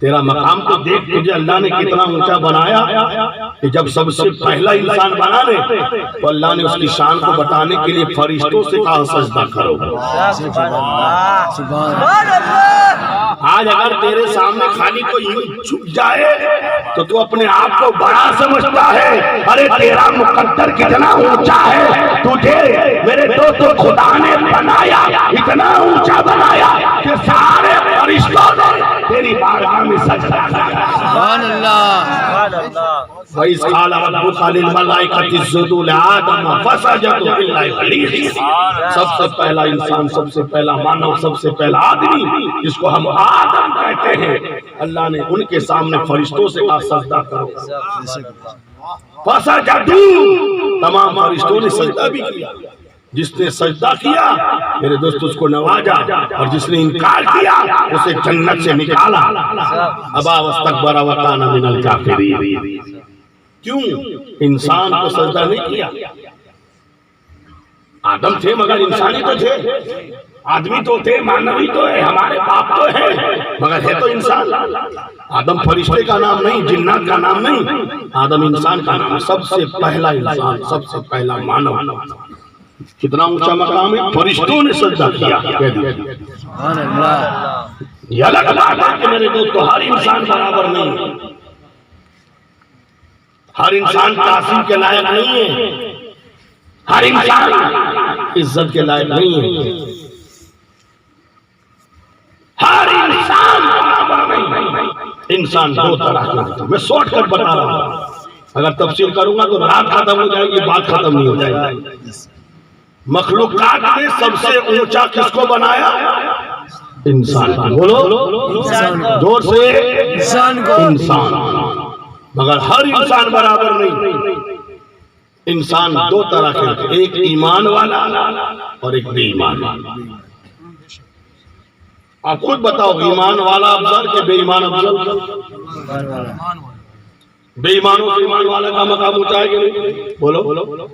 تیرا مقام تو دیکھ، تجھے اللہ نے کتنا اونچا بنایا کہ جب سب سے پہلا انسان بنا لے تو اللہ نے اس کی شان کو بتانے کے لیے فرشتوں سے کہا سجدہ کرو۔ آج اگر تیرے سامنے خالی کوئی یوں جھک جائے تو تو اپنے آپ کو بڑا سمجھتا ہے، ارے تیرا مقدر کتنا اونچا ہے، تجھے میرے دوستو خدا نے بنایا، اتنا اونچا بنایا کہ سارے فرشتوں نے تیری بارگاہ میں سجدہ کیا۔ سبحان اللہ۔ وَإِذْ قَالَ رَبُّكَ لِلْمَلَائِكَةِ اسْجُدُوا لِآدَمَ فَسَجَدُوا إِلَّا إِبْلِيسَ۔ سب سے پہلا انسان، سب سے پہلا مانو، سب سے پہلا آدمی جس کو ہم آدم کہتے ہیں، اللہ نے ان کے سامنے فرشتوں سے کہا سجدہ کرو۔ فَسَجَدُوا، تمام فرشتوں نے سجدہ بھی کیا۔ جس نے سجدہ کیا میرے دوست اس کو نوازا، اور جس نے انکار کیا اسے جنت سے نکالا۔ ابا واستکبر وکان من الکافرین۔ کیوں؟ انسان کو سجدہ نہیں کیا۔ آدم تھے مگر انسانی تو تھے، آدمی تو تھے، مانوی تو ہے، ہمارے باپ تو ہے مگر ہے تو انسان۔ آدم فرشتے کا نام نہیں، جنات کا نام نہیں، آدم انسان کا نام۔ سب سے پہلا انسان، سب سے پہلا مانو، کتنا اونچا مقام ہے، فرشتوں نے سجدہ کیا۔ سبحان اللہ۔ یہ الگ بات ہے کہ میرے دوستو ہر انسان برابر نہیں، ہر انسان تعظیم کے لائق نہیں ہے، ہر انسان عزت کے لائق نہیں ہے، ہر انسان برابر نہیں۔ انسان دو طرح کا ہوتا ہے، میں شارٹ کٹ بتا رہا ہوں، اگر تفصیل کروں گا تو رات ختم ہو جائے گی، بات ختم نہیں ہو جائے گی۔ مخلوقات نے سب سے اونچا کس کو بنایا؟ انسان کو۔ بولو زور سے، انسان کو۔ انسان، مگر ہر انسان برابر نہیں۔ انسان دو طرح کے، ایک ایمان والا اور ایک بے ایمان والا۔ آپ خود بتاؤ، ایمان والا افضل کہ بے ایمان افضل؟ بے ایمانوں سے ایمان والا کا مقام اونچا ہے کہ نہیں؟ بولو۔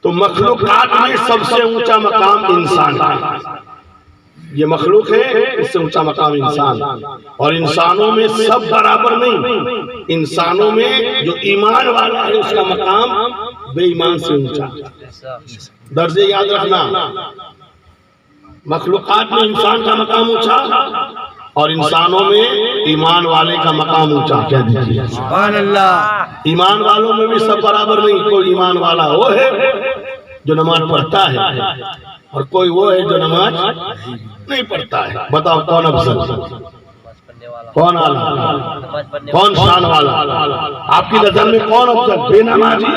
تو مخلوقات میں سب سے اونچا مقام انسان ہے، یہ مخلوق ہے، اس سے اونچا مقام انسان۔ اور انسانوں میں سب برابر نہیں، انسانوں میں جو ایمان والا ہے اس کا مقام بے ایمان سے اونچا۔ درجے یاد رکھنا، مخلوقات میں انسان کا مقام اونچا اور انسانوں میں ایمان والے کا مقام اونچا کہہ دیجیے سبحان اللہ ایمان والوں میں بھی سب برابر نہیں کوئی ایمان والا وہ ہے جو نماز پڑھتا ہے اور کوئی وہ ہے جو نماز نہیں پڑھتا ہے بتاؤ کون افضل کون اعلیٰ کون شان والا آپ کی نظر میں کون افضل بے نمازی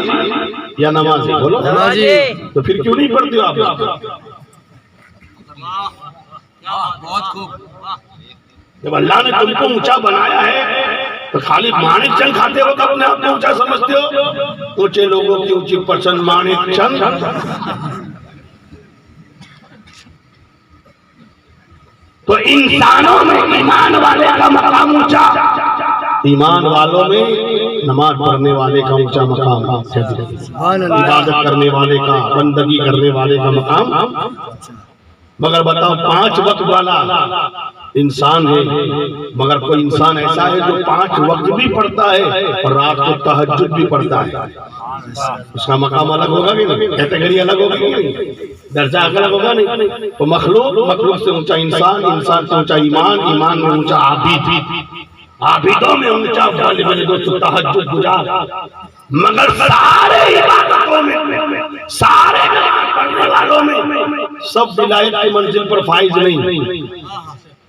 یا نمازی بولو نمازی تو پھر کیوں نہیں پڑھتے ہو آپ بہت خوب جب اللہ نے تم کو اونچا بنایا ہے تو خالی مانک چند کھاتے ہو تو اپنے آپ کو اونچا سمجھتے ہو اونچے لوگوں کی اونچی پسند مانک چند تو انسانوں میں ایمان والے کا مقام اونچا ایمان والوں میں نماز پڑھنے والے کا اونچا مقام سبحان اللہ عبادت کرنے والے کا بندگی کرنے والے کا مقام مگر بتاؤ 5 وقت والا انسان ہے مگر کوئی انسان ایسا ہے جو 5 وقت بھی پڑھتا ہے اور رات کو تہجد بھی پڑھتا ہے اس کا مقام الگ ہوگا کہ نہیں کیٹیگری الگ ہوگی کہ نہیں درجہ الگ ہوگا نہیں تو مخلوق سے اونچا انسان سے اونچا ایمان میں اونچا عابدوں میں اونچا میرے دوستو تہجد گزار مگر سارے عبادتوں میں سارے نماز پڑھنے والوں میں سب ولایت کی منزل پر فائز نہیں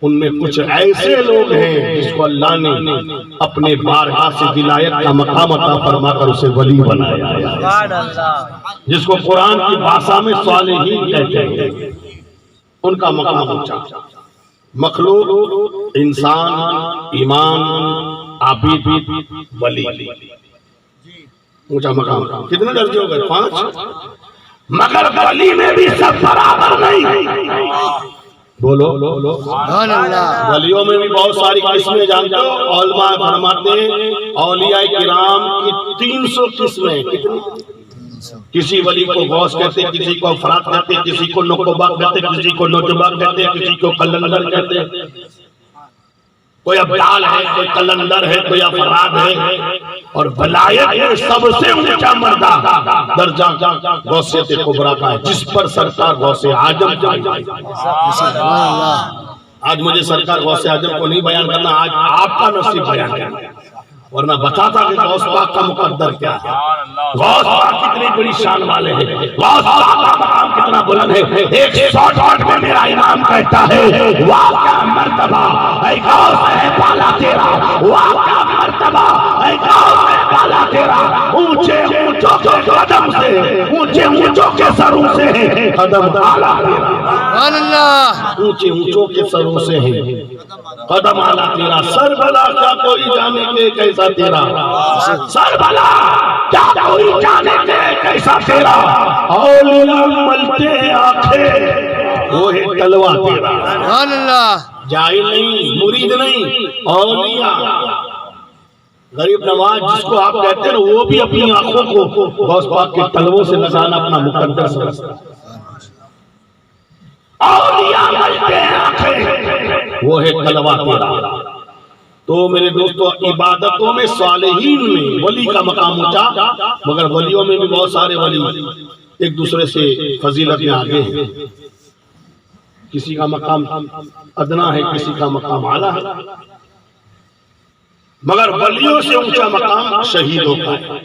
ان میں کچھ ایسے لوگ ہیں جس کو اللہ نے اپنے بارگاہ سے ولایت کا مقام عطا فرما کر اسے ولی بنایا جس کو قرآن کی بھاشا میں صالحین کہتے ہیں ان کا مقام اونچا مخلوق انسان ایمان عابد ولی اونچا مقام کتنے درجے ہو گئے 5 مگر ولی میں بھی سب برابر نہیں بولو سبحان اللہ ولیوں میں بھی بہت ساری قسمیں جانتے ہو علماء فرماتے ہیں اولیاء کرام کی 300 قسمیں کتنی کسی ولی کو غوث کہتے کسی کو افراد کہتے کسی کو نقبہ کہتے کسی کو نجبہ کہتے کسی کو قلندر کہتے کوئی ابدال ہے کوئی قلندر ہے کوئی افراد ہے اور ولایت میں سب سے اونچا مردہ درجہ غوثیت کبریٰ کا ہے جس پر سرکار غوث اعظم سبحان اللہ آج مجھے سرکار غوث اعظم کو نہیں بیان کرنا آج آپ کا نصیب بیان کرنا ورنہ بتاتا کہ غوث پاک کا مقدر کیا ہے غوث پاک کتنی بڑی شان والے ہیں غوث پاک کا مقام کتنا بلند ہے 160 میں میرا امام کہتا ہے واہ کیا مرتبہ اے غوث ہے بالا تیرا واہ کیا مرتبہ اے غوث ہے بالا تیرا اونچے اونچوں کے قدم سے اونچے اونچوں کے سروں سے ہے قدم بالا تیرا سبحان اللہ اونچے اونچوں کے سروں سے ہے قدم آلہ تیرا سر بلا کیا کوئی جانے کے کیسا تیرا سر بلا کیا کوئی جانے کے کیسا تیرا اولیاء ملتے آنکھیں وہ ہے تلوہ تیرا سبحان اللہ جاہل نہیں مرید نہیں اولیاء غریب نواز جس کو آپ کہتے ہیں وہ بھی اپنی آنکھوں کو غوث پاک کے تلووں سے لگانا اپنا مقدر سمجھتا اولیاء ملتے آنکھیں وہ ہے تلوہ تیرا تو میرے دوستو عبادتوں میں صالحین میں ولی کا مقام اونچا مگر ولیوں میں بھی بہت سارے ولی ایک دوسرے سے فضیلت میں آگے ہیں کسی کا مقام ادنا ہے کسی کا مقام اعلیٰ ہے مگر ولیوں سے اونچا مقام شہیدوں کا ہے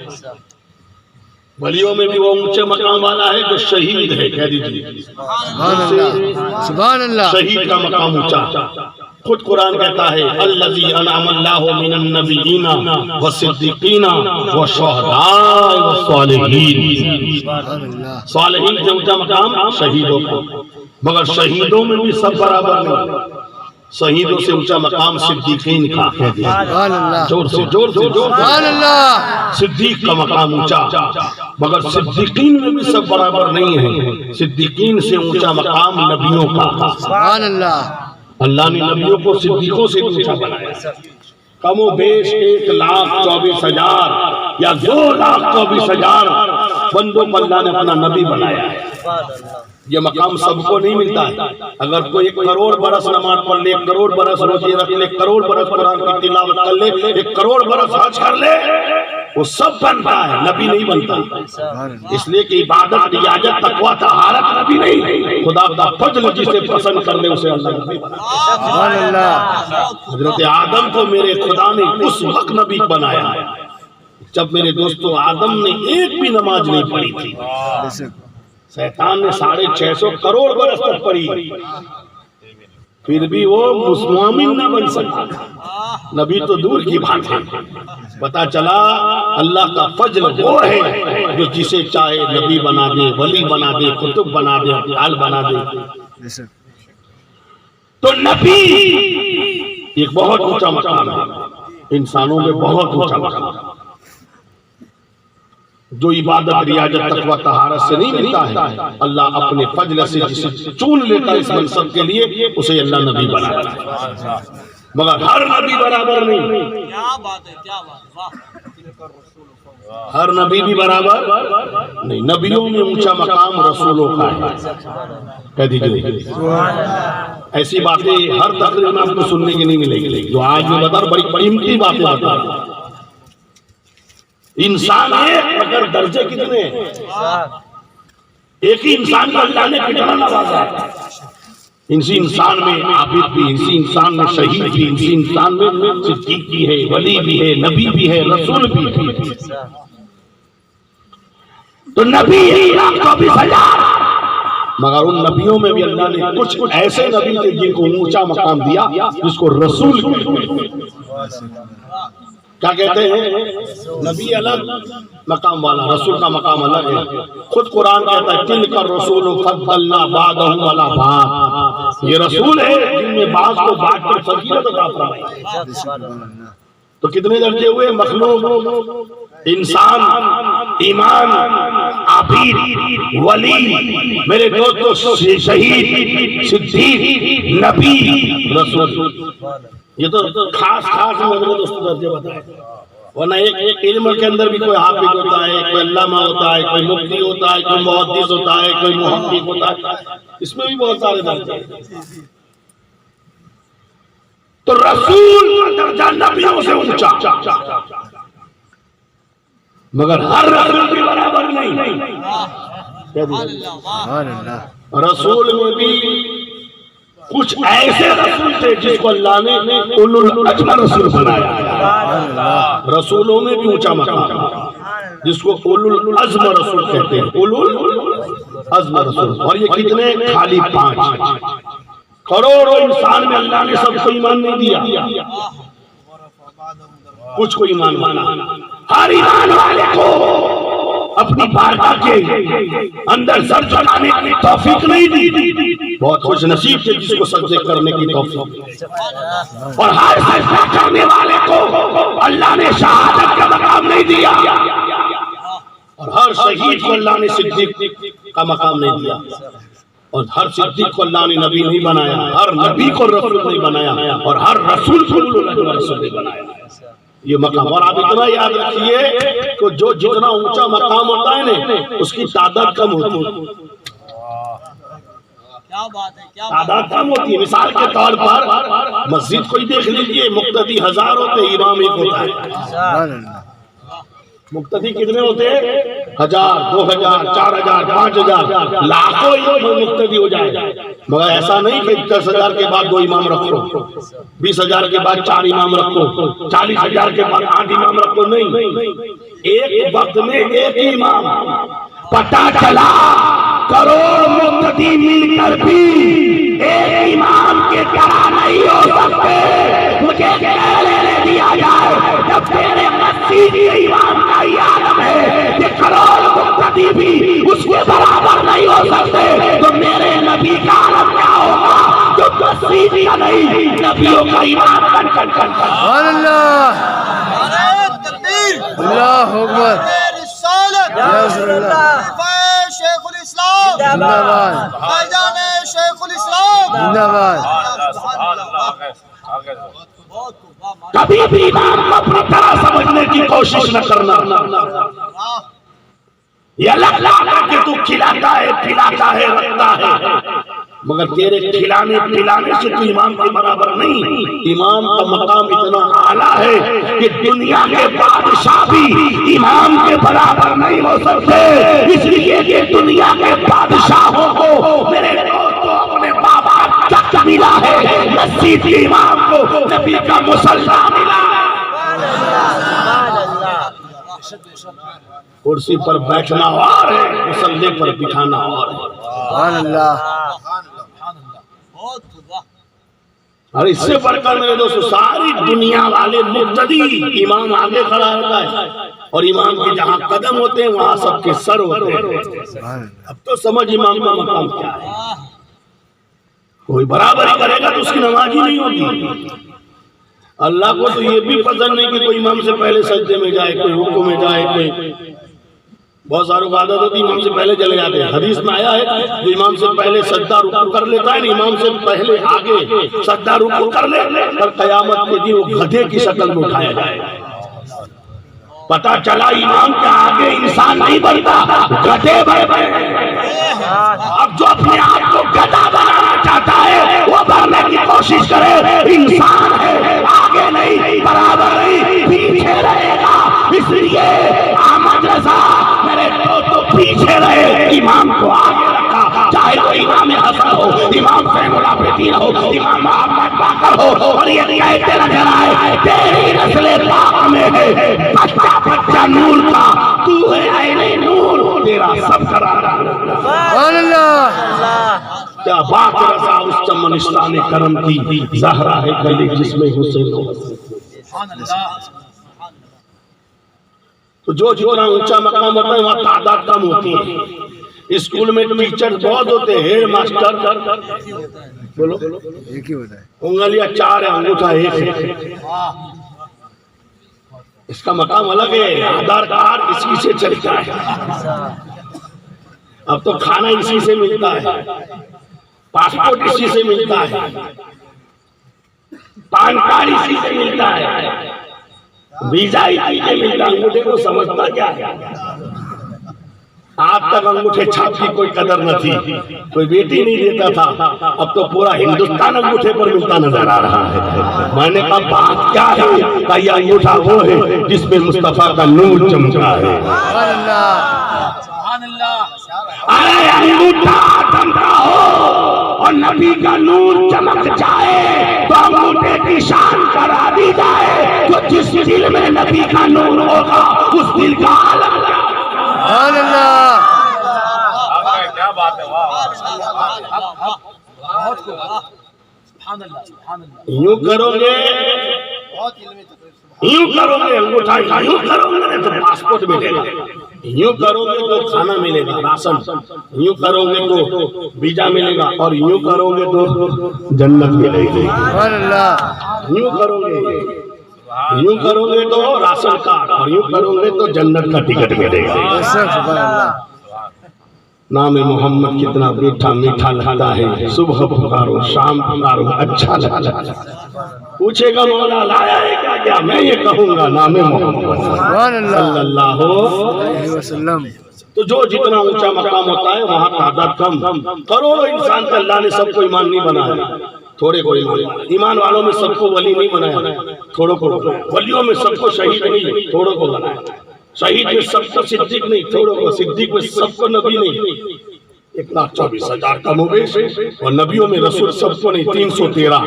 ولیوں میں بھی وہ اونچے مقام والا ہے جو شہید ہے کہہ دیجیے سبحان اللہ سبحان اللہ شہید کا مقام اونچا خود قرآن کہتا ہے الذی انعم اللہ من النبیین والصدیقین والشہداء والصالحین صالحین سے اونچا مقام شہیدوں کا مگر شہیدوں میں بھی سب برابر نہیں شہیدوں سے اونچا مقام صدیقین کا سبحان اللہ زور سے زور سے سبحان اللہ صدیق کا مقام اونچا مگر صدیقین میں بھی سب برابر نہیں ہے صدیقین سے اونچا مقام نبیوں کا سبحان اللہ اللہ نے نبیوں کو صدیقوں سے اونچا بنایا کم و بیش 1,24,000 یا 2,24,000 بندوں کو اللہ نے اپنا نبی بنایا ہے یہ مقام سب کو نہیں ملتا ہے اگر کوئی 1 کروڑ برس نماز پڑھ لے 1 کروڑ برس روزے رکھ لے 1 کروڑ برس قرآن کی تلاوت کر لے 1 کروڑ برس حج کر لے وہ سب بنتا ہے، نبی نہیں بنتا، اس لیے کہ عبادت، ریاضت، تقوی، طہارت نبی نہیں، خدا کا فضل جسے پسند کر لے اسے اللہ نبی بناتا ہے۔ سبحان اللہ، حضرت آدم کو میرے خدا نے اس وقت نبی بنایا جب میرے دوستو آدم نے ایک بھی نماز نہیں پڑھی تھی، شیطان نے 650 کروڑ برس تک پڑھی، پھر بھی وہ مومن نہ بن سکتا، نبی تو دور کی بات ہے۔ پتا چلا اللہ کا فضل وہ ہے جو جسے چاہے نبی بنا دے، ولی بنا دے، کتب بنا دے، افعال بنا دے۔ تو نبی ایک بہت اونچا مقام ہے، انسانوں میں بہت اونچا مقام ہے، جو عبادت، ریاضت، تقوی، طہارت سے نہیں ملتا ہے، اللہ اپنے فضل سے جسے چون لیتا ہے اس منصب کے لیے اسے اللہ نبی بناتا ہے، مگر ہر نبی برابر نہیں، ہر نبی بھی برابر نہیں، نبیوں میں اونچا مقام رسولوں کا ہے۔ کہہ دیجئے ایسی باتیں ہر تقریر میں آپ کو سننے کی نہیں ملے گی، جو آج میں بتا رہا بڑی قیمتی باتیں بتا رہا۔ انسان ہے مگر درجے کتنے ہیں؟ ایک ہی انسان کو اللہ نے کتنا نوازا ہے، اسی انسان میں عابد بھی، اسی انسان میں شہید بھی، اسی انسان میں صدیق بھی ہے، ولی بھی ہے، نبی بھی ہے، رسول بھی ہے۔ تو نبی 1,24,000، مگر ان نبیوں میں بھی اللہ نے کچھ ایسے نبی تھے جن کو اونچا مقام دیا جس کو رسول کیا کہتے ہیں؟ نبی الگ مقام والا، رسول کا مقام الگ ہے۔ خود قرآن کہتا ہے تِلْكَ الرُّسُولُ فَضَّلْنَا بَعْضَهُمْ عَلَىٰ بَعْضٍ، یہ رسول ہے جن میں بعض کو بعض پر فضیلت عطا فرمائی۔ تو کتنے درجے ہوئے؟ مخلوق، انسان، ایمان، عابد، ولی، میرے دوستو شہید، صدیق، نبی، رسول۔ یہ تو خاص خاص میرے دوستو درجے بتائے، ورنہ ایک علم کے اندر بھی کوئی حافظ ہوتا ہے، کوئی علامہ ہوتا ہے، کوئی مفتی ہوتا ہے، کوئی محدث ہوتا ہے، کوئی محقق ہوتا ہے، اس میں بھی بہت سارے درجے ہیں۔ تو رسول کا درجہ نبیوں سے اونچا، مگر ہر رسول بھی برابر نہیں۔ رسول میں بھی کچھ ایسے رسول تھے جس کو اللہ نے اولو العزم رسول بنایا، رسولوں میں بھی اونچا مقام جس کو اولو العزم رسول کہتے ہیں، اولو العزم رسول۔ اور یہ کتنے؟ خالی 5 کروڑوں انسان میں اللہ نے سب کو ایمان نہیں دیا، کچھ کو ایمان مانا۔ ہر ایمان والے کو اپنی بارگاہ کے اندر سر جھکانے کی توفیق نہیں دی، بہت خوش نصیب تھے جس کو سجدے کرنے کی توفیق، اور ہر سجدہ کرنے والے کو اللہ نے شہادت کا مقام نہیں دیا، اور ہر شہید کو اللہ نے صدیق کا مقام نہیں دیا، اور ہر صدیق کو اللہ نے نبی نہیں بنایا، ہر نبی کو رسول نہیں بنایا، اور ہر رسول کو رسول نہیں بنایا، یہ مقام۔ اور آپ اتنا یاد رکھیے کہ جو جتنا اونچا مقام ہوتا ہے نا اس کی تعداد کم ہوتی ہے، تعداد کم ہوتی ہے۔ مثال کے طور پر مسجد کوئی دیکھ لیجئے، مقتدی 1000 ہوتے، امام ایک ہوتا ہے۔ مقتدی کتنے ہوتے ہیں؟ 1000، 2000، 4000، 5000، لاکھوں مقتدی ہو جائے، مگر ایسا نہیں کہ 10,000 کے بعد 2 امام رکھو، 20,000 کے بعد 4 امام رکھو، 40,000 کے بعد 8 امام رکھو، نہیں، ایک وقت میں ایک ہی امام۔ پتہ چلا کروڑ مقتدی مل کر بھی ایک امام کے طرح نہیں ہو سکتے، مجھے کہہ لینے دیا جائے جب تیرے مسجد کے امام کا یہ عالم ہے کہ کروڑ مقتدی بھی اس کے برابر نہیں ہو سکتے، تو میرے نبی کا عالم کیا ہوگا جو مسجد کا نہیں نبیوں کا امام بن کر سبحان اللہ، اللہ اکبر، شیخ الاسلام زندہ باد، بھائیجان شیخ الاسلام زندہ باد۔ کبھی بھی امام کو اپنی طرح سمجھنے کی کوشش نہ کرنا، یہ اللہ تعالیٰ کہ تو کھلاتا ہے، پلاتا ہے، رکھتا ہے، مگر تیرے کھلانے پلانے سے تو امام کے برابر نہیں۔ امام کا مقام اتنا اعلیٰ ہے کہ دنیا کے بادشاہ بھی امام کے برابر نہیں ہو سکتے، اس لیے کہ دنیا کے بادشاہوں کو میرے دوستوں اپنے بابا چچا ملا ہے، مسجد کے امام کو نبی کا مصلی ملا ہے۔ کرسی پر بیٹھنا اور ہے، مصلی پر بٹھانا اور ہے۔ سبحان اللہ اور اس سے بڑھ کر میرے دوستو ساری دنیا والے مقتدی، امام آگے کھڑا ہوتا ہے اور امام کے جہاں قدم ہوتے ہیں وہاں سب کے سر ہوتے ہیں۔ اب تو سمجھ امام کا مقام کیا ہے۔ کوئی برابر کرے گا تو اس کی نماز ہی نہیں ہوگی۔ اللہ کو تو یہ بھی پسند نہیں کہ کوئی امام سے پہلے سجدے میں جائے، کوئی رکوع میں جائے، کوئی بہت ساروں کو عادت ہوتی ہے امام سے پہلے چلے جاتے ہیں۔ حدیث میں آیا ہے جو امام سے پہلے سجدہ رکوع کر لیتا ہے، امام سے پہلے آگے سجدہ رکوع کر لے اور قیامت کے دن وہ گدھے کی شکل میں اٹھایا جائے گا۔ پتہ چلا امام کے آگے انسان نہیں بنتا، گدھے بنتے ہیں۔ اب جو اپنے آپ کو گدھا بنانا چاہتا ہے وہ بننے کی کوشش کرے، انسان ہے، آگے نہیں، برابر نہیں، پیچھے رہے گا۔ اس لیے احمد رضا میرے تو پیچھے رہے، امام کو آگے رکھا، چاہے وہ امام حسن ہو، امام زین العابدین ہو، امام محمد باقر ہو، اور یہ کہتے نظر آئے تیری نسل پاک میں ہے بچہ بچہ نور کا، تو ہے عین نور، تیرا سب قرار۔ سبحان اللہ کیا بات رضا اس چمنستان کرم کی، زہرا ہے گلی جس میں حسین و حسن۔ تو جو جتنا اونچا مقام ہوتا ہے وہاں تعداد کم ہوتی ہے۔ اسکول میں ٹیچر بہت ہوتے ہیں، ہیڈ ماسٹر بولو ایک ہی ہوتا ہے۔ انگلیاں 4 ہیں، انگوٹھا 1 ہے، اس کا مقام الگ ہے۔ آدھار کارڈ اسی سے چلتا ہے، اب تو کھانا اسی سے ملتا ہے، پاسپورٹ اسی سے ملتا ہے، پان کارڈ اسی سے ملتا ہے، ویزا اسی سے ملتا ہے۔ انگوٹھے کو سمجھتا کیا ہے؟ آج تک انگوٹھے چھاپ کی کوئی قدر نہ تھی، کوئی بیٹی نہیں دیتا تھا، اب تو پورا ہندوستان انگوٹھے پر ملتا نظر آ رہا ہے۔ میں نے کہا بات کیا ہے؟ کہ یہ انگوٹھا وہ ہے جس میں مصطفیٰ کا نور چمکا ہے۔ سبحان اللہ ارے انگوٹھا چمکا ہو اور نبی کا نور چمک جائے تو انگوٹھے کی شان کرا دی جائے، تو جس دل میں نبی کا نور ہوگا اس دل کا عالم کیا؟ سبحان اللہ کیا بات ہے، یوں کرو گے، یوں کرو گے انگوٹھا، یوں کرو گے تو پاسپورٹ ملے گا، یوں کرو گے تو کھانا ملے گا، راشن، یوں کرو گے تو ویزا ملے گا، اور یوں کرو گے تو جنت ملے گی۔ سبحان اللہ یوں کرو گے، یوں کرو گے تو راشن کارڈ، اور یوں کرو گے تو جنت کا ٹکٹ ملے گا۔ سبحان اللہ نام محمد کتنا میٹھا میٹھا لگتا ہے، صبح پکارو شام پکارو اچھا لگتا ہے۔ پوچھے گا مولا لایا ہے کیا کیا، میں یہ کہوں گا نام محمد سبحان اللہ صلی اللہ علیہ وسلم۔ تو جو جتنا اونچا مقام ہوتا ہے وہاں تعداد کم، کروڑوں انسان کا اللہ نے سب کو ایمان نہیں بنایا، تھوڑے کو ایمان والوں میں سب کو ولی نہیں بنایا، تھوڑوں کو، ولیوں میں سب کو شہید نہیں، تھوڑوں کو بنایا، شہید میں سب کو صدیق نہیں، تھوڑوں کو، صدیق میں سب کو نبی نہیں۔ 1,24,000 کا مویش، اور نبیوں میں رسول سب کو نہیں، 313،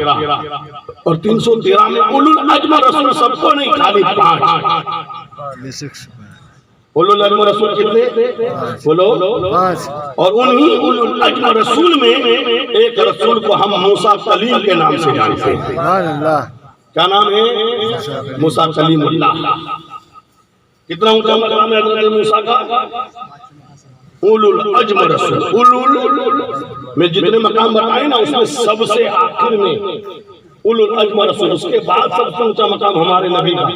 اور 313 میں اولو العزم رسول سب کو نہیں، خالی 5۔ اولو العزم رسول کتنے؟ بولو، اور انہی اولو العزم رسول میں ایک رسول کو ہم موسیٰ کلیم کے نام سے جانتے ہیں۔ سبحان اللہ کیا نام ہے؟ موسیٰ کلیم اللہ۔ کتنا اونچا مقام ہے حضرت موسیٰ کا؟ اولو العزم رسول۔ اولو میں جتنے مقام بتائے نا اس میں سب سے آخر میں اولو العزم رسول، اس کے بعد سب سے اونچا مقام ہمارے نبی کا،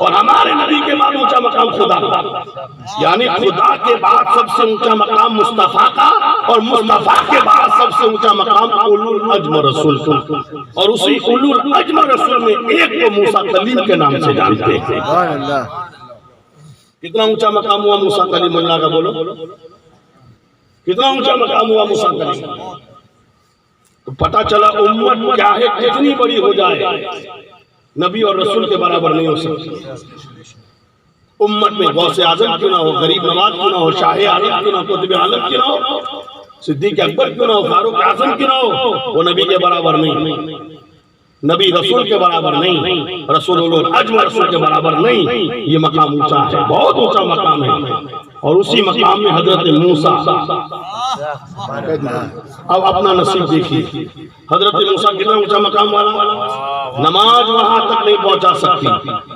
اور ہمارے نبی کے بعد اونچا مقام خدا کا، یعنی خدا کے بعد سب سے اونچا مقام مصطفیٰ کا، اور مصطفیٰ کے بعد سب سے اونچا مقام اولو العزم رسول کا، اور اسی اولو العزم رسول میں ایک کو موسیٰ کلیم کے نام سے جانتے ہیں۔ سبحان اللہ کتنا اونچا مقام ہوا موسیٰ کلیم اللہ کا؟ بولو کتنا اونچا مقام ہوا موسیٰ کلیم؟ تو پتہ چلا امت کیا ہے، کتنی بڑی ہو جائے نبی اور رسول کے برابر نہیں ہو سکتی۔ امت میں غوث اعظم کیوں نہ ہو، غریب نواز کیوں نہ ہو، شاہ عالم کیوں نہ ہو، قطب عالم کیوں نہ ہو، صدیق اکبر کیوں نہ ہو، فاروق اعظم کیوں نہ ہو، وہ نبی کے برابر نہیں، نبی رسول کے برابر نہیں، رسول العجم رسول کے برابر نہیں. یہ مقام اونچا ہے، بہت اونچا مقام ہے. اور اسی مقام میں حضرت موسیٰ، اب اپنا نصیب دیکھیے، حضرت موسیٰ کتنا اونچا مقام والا، نماز وہاں تک نہیں پہنچا سکتی،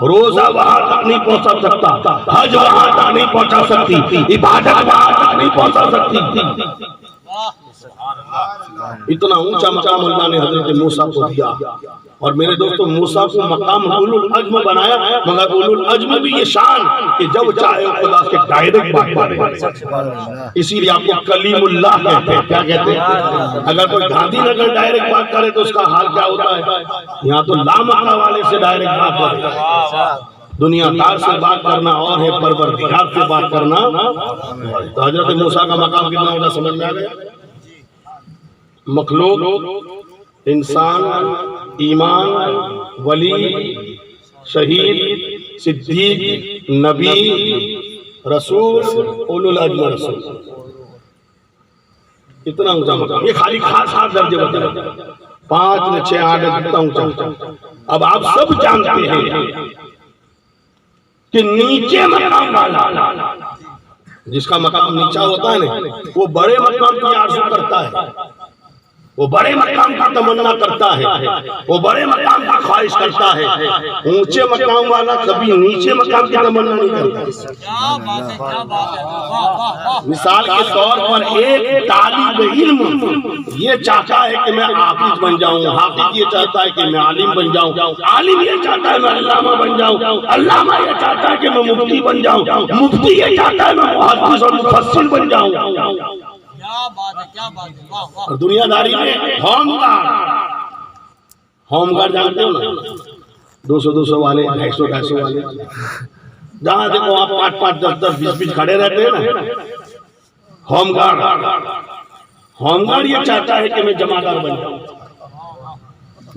روزہ وہاں تک نہیں پہنچا سکتا، حج وہاں تک نہیں پہنچا سکتی، عبادت وہاں تک نہیں پہنچا سکتی. اتنا اونچا مقام اللہ نے حضرت موسیٰ کو دیا. اور میرے دوستو موسیٰ کو مقام اولو العزم بنایا، مگر اولو العزم بھی یہ شان کہ جب چاہے خدا سے ڈائریکٹ بات کرے. اسی لیے آپ کو کلیم اللہ کہتے ہیں. کیا کہتے ہیں؟ اگر کوئی گاندھی نگر ڈائریکٹ بات کرے تو اس کا حال کیا ہوتا ہے؟ یہاں تو لامکہ والے سے ڈائریکٹ بات کرے. دنیا دار سے بات کرنا اور ہے، پروردگار سے بات کرنا. تو حضرت موسیٰ کا مقام کتنا ہوتا سمجھ میں آ گیا؟ مخلوق، انسان، ایمان، ولی، شہید، صدیق، نبی، رسول، اولو العزم رسول. اتنا اونچا مقام، یہ خالی خاص درجے بتا 5 نے 6 8 اتنا اونچا. اب آپ سب جانتے ہیں کہ نیچے مقام والا، جس کا مقام نیچا ہوتا ہے نا، وہ بڑے مقام کی آرزو کرتا ہے، وہ بڑے مقام کا تمنا کرتا ہے، وہ بڑے مقام کا خواہش کرتا ہے. اونچے مقام والا کبھی نیچے مقام کی تمنا نہیں کرتا. مثال کے طور پر ایک طالب علم یہ چاہتا ہے کہ میں حافظ بن جاؤں، حافظ یہ چاہتا ہے کہ میں عالم بن جاؤں، عالم یہ چاہتا ہے میں علامہ بن جاؤں، علامہ یہ چاہتا ہے کہ میں مفتی بن جاؤں، مفتی یہ چاہتا ہے میں محدث اور مفسر بن جاؤں. اور دنیا داری میں ہوم گارڈ جانتے ہو نا، 200 والے، 250 والے، جہاں دیکھو آپ 5 10 20 کھڑے رہتے ہیں نا. ہوم گارڈ یہ چاہتا ہے کہ میں جماعتدار بن جاؤں،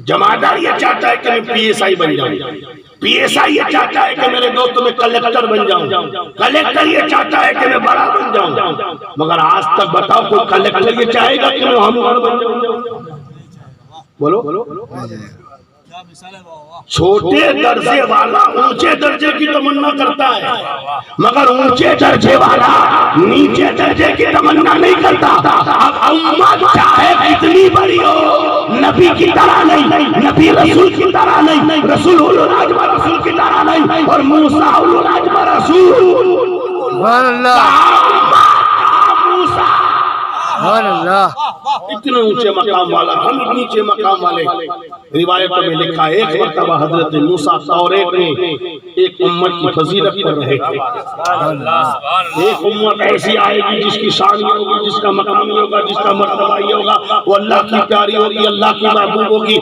جماعتدار یہ چاہتا ہے کہ میں PSI بن جاؤں، PSI یہ چاہتا ہے کہ میرے دوست میں کلیکٹر بن جاؤں، کلیکٹر یہ چاہتا ہے کہ میں بڑا بن جاؤں. مگر آج تک بتاؤ کوئی کلیکٹر یہ چاہے گا کہ میں ہوم گارڈ بن جاؤں؟ بولو. چھوٹے درجے والا اونچے درجے کی تمنا کرتا ہے، مگر اونچے درجے والا نیچے درجے کی تمنا نہیں کرتا. اب امت چاہے کتنی بڑی ہو، نبی کی طرح نہیں، نبی رسول کی طرح نہیں، رسول اولو العزم رسول کی طرح نہیں، اور موسیٰ اولو العزم رسول. سبحان اللہ. اتنے اونچے مقام والا، ہم نیچے مقام والے. روایتوں میں لکھا ہے ایک مرتبہ حضرت موسیٰ توریت میں ایک امت کی فضیلت کر رہے تھے. ایک امت ایسی آئے گی جس کی شان یہ ہوگی، جس کا مقام یہ ہوگا، جس کا مرتبہ یہ ہوگا، وہ اللہ کی پیاری ہوگی، اللہ کی محبوب ہوگی،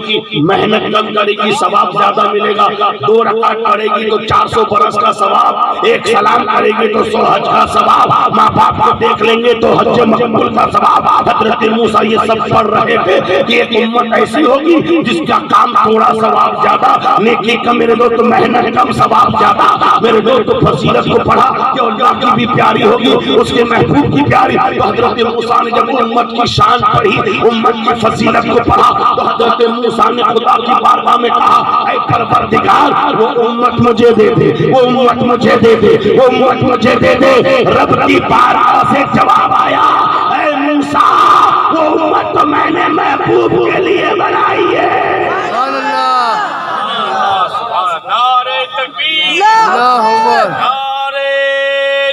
محنت کم کرے گی ثواب زیادہ ملے گا، 2 رکعت پڑھے گی تو 400 برس کا ثواب، 1 سلام کرے گی تو 100 حج کا ثواب، ماں باپ کو دیکھ لیں گے تو حج مقبول کا ثواب. حضرت موسیٰ یہ سب پڑھ رہے تھے کہ ایک امت ایسی ہوگی جس کا کام تھوڑا ثواب زیادہ، نیکی کا میرے دوست محنت کم ثواب زیادہ. میرے دوست فضیلت کو پڑھا کہ اللہ کی بھی پیاری ہوگی، اس کے محبوب کی پیاری. تو حضرت موسیٰ نے جب امت کی شان پڑھی، امت کی فضیلت کو پڑھا، تو حضرت موسیٰ نے خدا کی بارگاہ میں کہا اے پروردگار وہ امت مجھے دے دے، وہ امت مجھے دے دے، وہ امت مجھے دے دے. رب کی بارگاہ سے جواب آیا اے موسیٰ وہ امت تو میں نے محبوب کے لیے بنائی ہے. سبحان اللہ. نعرہ تکبیر، اللہ اکبر. نعرہ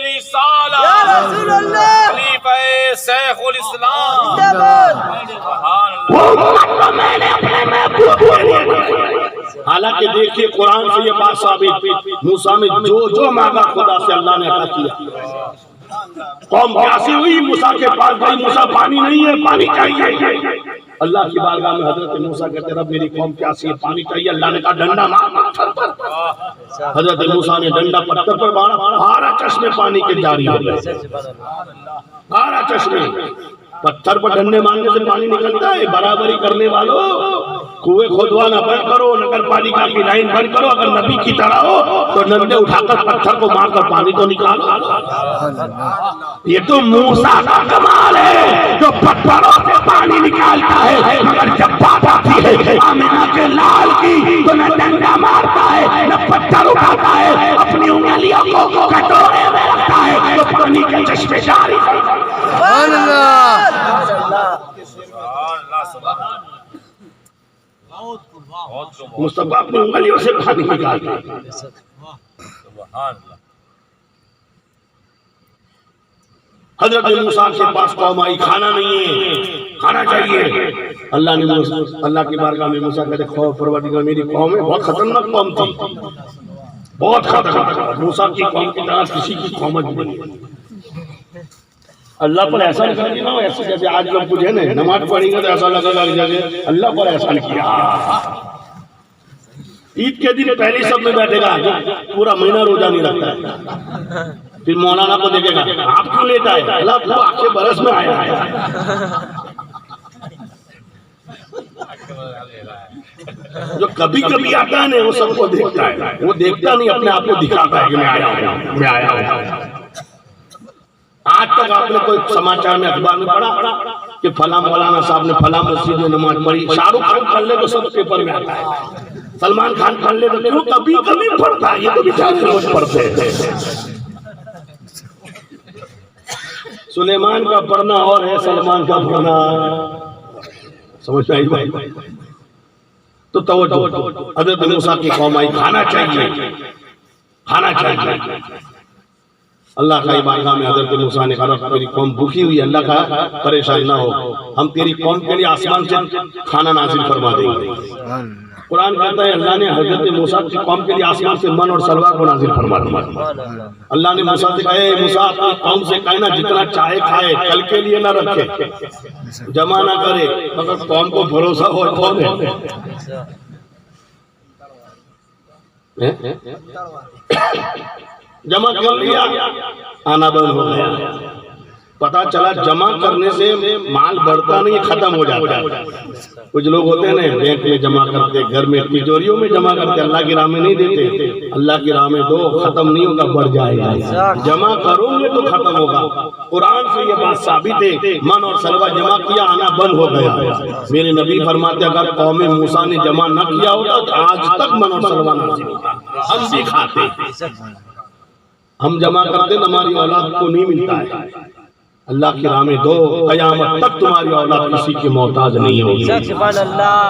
رسالہ، یا رسول اللہ، خلیفہ شیخ الاسلام. وہ امت تو میں نے اپنے محبوب کے لیے بنائی ہے. حالانکہ دیکھیے قرآن سے یہ بات ثابت، موسیٰ نے جو مانگا خدا سے اللہ نے عطا کیا. قوم پیاسی ہوئی، موسیٰ کے پاس گئی، موسیٰ پانی نہیں ہے، پانی چاہیے. اللہ کی بارگاہ میں حضرت موسیٰ کہتے رب میری قوم پیاسی ہے، پانی چاہیے. اللہ نے کہا ڈنڈا مار پتھر پر. حضرت موسیٰ نے ڈنڈا پتھر پر مارا، 12 چشمے پانی کے جاری ہو گئے. 12 چشمے. پتھر پر ڈنڈے مارنے سے پانی نکلتا ہے؟ برابری کرنے والوں کنویں کھودوانا بند کرو، نگر پالیکا کی لائن بند کرو، اگر نبی کی طرح ہو تو ڈنڈے اٹھا کر پتھر کو مار کر پانی تو نکالو۔ یہ تو موسیٰ کا کمال ہے جو پتھروں سے پانی نکالتا ہے، مگر جب بات آتی ہے آمنہ کے لال کی تو نہ ڈنڈا مارتا ہے نہ پتھر اٹھاتا ہے، اپنی انگلیوں کو کٹورے میں رکھتا ہے تو پانی کے چشمے جاری کرتا ہے۔ سبحان اللہ، مصطفیٰ اپنی انگلیوں سے پانی نکالتا ہے۔ حضرت موسیٰ کے پاس قوم آئی، کھانا نہیں ہے، کھانا چاہیے۔ اللہ کی بارگاہ میں موسیٰ کہتے خوف پروردگار میری قوم ہے، بہت خطرناک قوم تھی، بہت خطرناک۔ موسیٰ کی قوم کی طرح کسی کی قومت نہیں ہے۔ اللہ پر احسان کر دینا ہو، ایسے جیسے آج لوگ کچھ ہے نا نماز پڑھیں گے تو ایسا لگے گا جیسے اللہ پر احسان کیا۔ عید کے دن پہلے سب میں بیٹھے گا، پورا مہینہ روزہ نہیں رکھتا ہے، پھر مولانا کو دیکھے گا آپ کیوں لیتا ہے؟ اللہ تو آپ کے برس میں آیا ہے۔ جو کبھی کبھی آتا ہے نا وہ سب کو دیکھتا ہے، وہ دیکھتا نہیں، اپنے آپ کو دکھاتا ہے کہ میں آیا ہوں، میں آیا ہوں۔ آج تک آپ نے کوئی سماچار میں اخبار میں پڑھا کہ فلاں مولانا صاحب نے فلاں مسجد میں نماز پڑھی؟ شاہ رخ خان پڑھ لے تو سب پیپر میں آتا ہے، سلمان خان پڑھ لے تو کیوں؟ کبھی کبھی پڑھتا ہے، یہ تو بیچارے روز پڑھتے ہیں۔ سلیمان کا پڑھنا اور ہے سلمان کا پڑھنا، سمجھ آئی بھائی؟ تو توجہ، حضرت موسیٰ کی قوم آئی، کھانا چاہیے، کھانا چاہیے۔ اللہ کا بارگاہ میں حضرت موسیٰ نے کہا میری قوم بھوکی ہوئی ہے، اللہ کا پریشان نہ ہو، ہم تیری قوم کے لیے آسمان سے کھانا نازل فرما دیں گے۔ قرآن کہتا ہے اللہ نے حضرت موسیٰ کی قوم کے لیے آسمان سے من اور سلوا کو نازل فرما دیا۔ اللہ نے موسیٰ سے کہا اے موسیٰ اپنی قوم سے کہنا جتنا چاہے کھائے، کل کے لیے نہ رکھے، جمع نہ کرے، مگر قوم کو بھروسہ ہو کون ہے؟ جمع کر لیا، آنا بند ہو گیا۔ پتا چلا جمع کرنے سے مال بڑھتا نہیں، ختم ہو جاتا ہے۔ کچھ لوگ ہوتے ہیں نا بینک میں جمع کرتے، گھر میں تجوریوں میں جمع کرتے، اللہ کی راہ میں نہیں دیتے۔ اللہ کی راہ میں دو، ختم نہیں ہوگا، بڑھ جائے گا۔ جمع کرو گے تو ختم ہوگا۔ قرآن سے یہ بات ثابت ہے، من اور سلوا جمع کیا، آنا بند ہو گیا۔ میرے نبی فرماتے اگر قوم موسیٰ نے جمع نہ کیا ہوتا تو آج تک من اور سلوا نازل ہوتا، ہم بھی کھاتے۔ ہم جمع کرتے ہماری اولاد کو نہیں ملتا ہے۔ اللہ کی راہ میں دو، قیامت تک تمہاری اولاد کسی کی محتاج نہیں ہوگی۔ سبحان اللہ،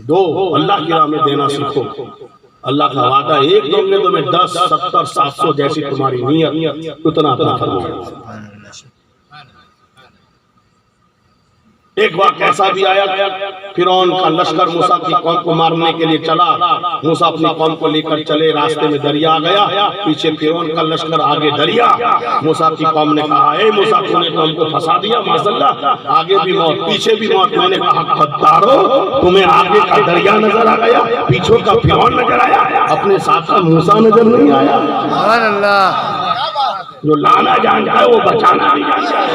دو، اللہ کی راہ میں دینا سیکھو۔ اللہ کا وعدہ ایک دو گے تو میں 10 70 700 جیسی تمہاری نیت اتنا عطا فرماؤں۔ ایک وقت ایسا بھی آیا فرعون کا لشکر موسیٰ کی قوم کو مارنے کے لیے چلا، موسیٰ اپنی قوم کو لے کر چلے، راستے میں دریا آ گیا، پیچھے فرعون کا لشکر، آگے دریا۔ موسیٰ کی قوم نے کہا اے موسیٰ تو نے تو ہم کو پھنسا دیا، معاذاللہ آگے بھی موت پیچھے بھی موت۔ میں نے کہا غدارو، تمہیں آگے کا دریا نظر آ گیا، پیچھوں کا فرعون نظر آیا، اپنے ساتھ کا موسیٰ نظر نہیں آیا؟ سبحان اللہ، جو لانا جانتا ہے وہ بچانا بھی جانتا ہے۔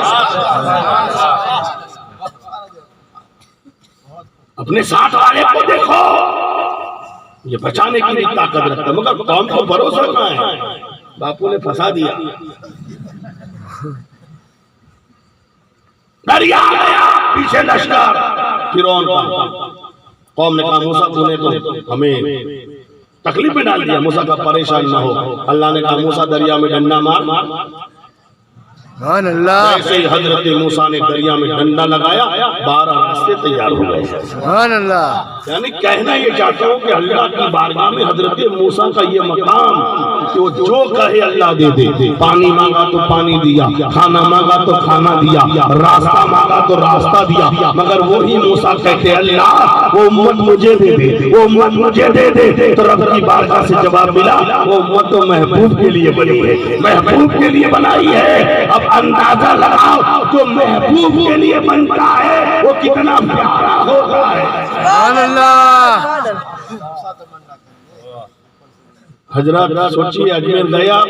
اپنے ساتھ والے کو دیکھو، یہ بچانے کی بھی طاقت رکھتا ہے، مگر قوم کو بھروسہ کہاں ہے؟ باپو نے پھنسا دیا، دریا آ گیا، پیچھے لشکر فرعون کا۔ قوم نے کہا موسیٰ تو نے تو ہمیں تکلیف میں ڈال دیا، موسیٰ کا پریشان نہ ہو۔ اللہ نے کہا موسیٰ دریا میں ڈنڈا مار۔ سبحان اللہ، جیسے ہی حضرت موسیٰ نے دریا میں ڈنڈا لگایا 12 راستے تیار ہو گئے۔ سبحان اللہ، یعنی کہنا یہ چاہتا ہوں کہ اللہ کی بارگاہ میں حضرت موسیٰ کا یہ مقام کہ وہ جو کہے اللہ دے دے۔ پانی مانگا تو پانی دیا، کھانا مانگا تو کھانا دیا، راستہ مانگا تو راستہ دیا، مگر وہی موسیٰ کہتے اللہ وہ امت مجھے دے دے، وہ امت مجھے دے دے، تو رب کی بارگاہ سے جواب ملا وہ امت تو محبوب کے لیے بنی ہے، محبوب کے لیے بنائی ہے۔ اب اندازہ لگاؤ جو محبوب کے لیے بنتا ہے وہ کتنا پیارا ہوتا ہے۔ سبحان اللہ، حضرات سوچیے اجمیر گیا،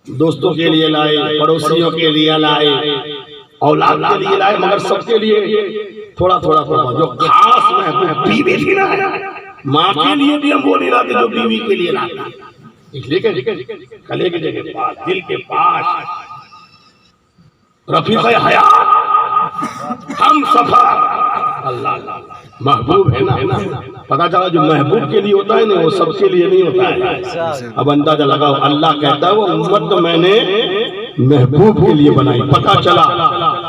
دوستوں کے لیے لائے، پڑوسیوں کے لیے لائے، اولاد کے لیے لائے، مگر سب کے لیے تھوڑا تھوڑا تھوڑا. جو خاص محبوب بیوی تھی نا، ماں کے لیے بھی ہم وہ نہیں لاتے جو بیوی کے لیے لاتا. لیکن گلے کے جگہ پاس، دل کے پاس، رفیق حیات، ہم سفر، اللہ محبوب ہے نا. پتا چلا جو محبوب کے لیے ہوتا ہے نا وہ سب کے لیے نہیں ہوتا ہے. اب اندازہ لگاؤ، اللہ کہتا ہے وہ امت تو میں نے محبوب کے لیے بنائی. پتا چلا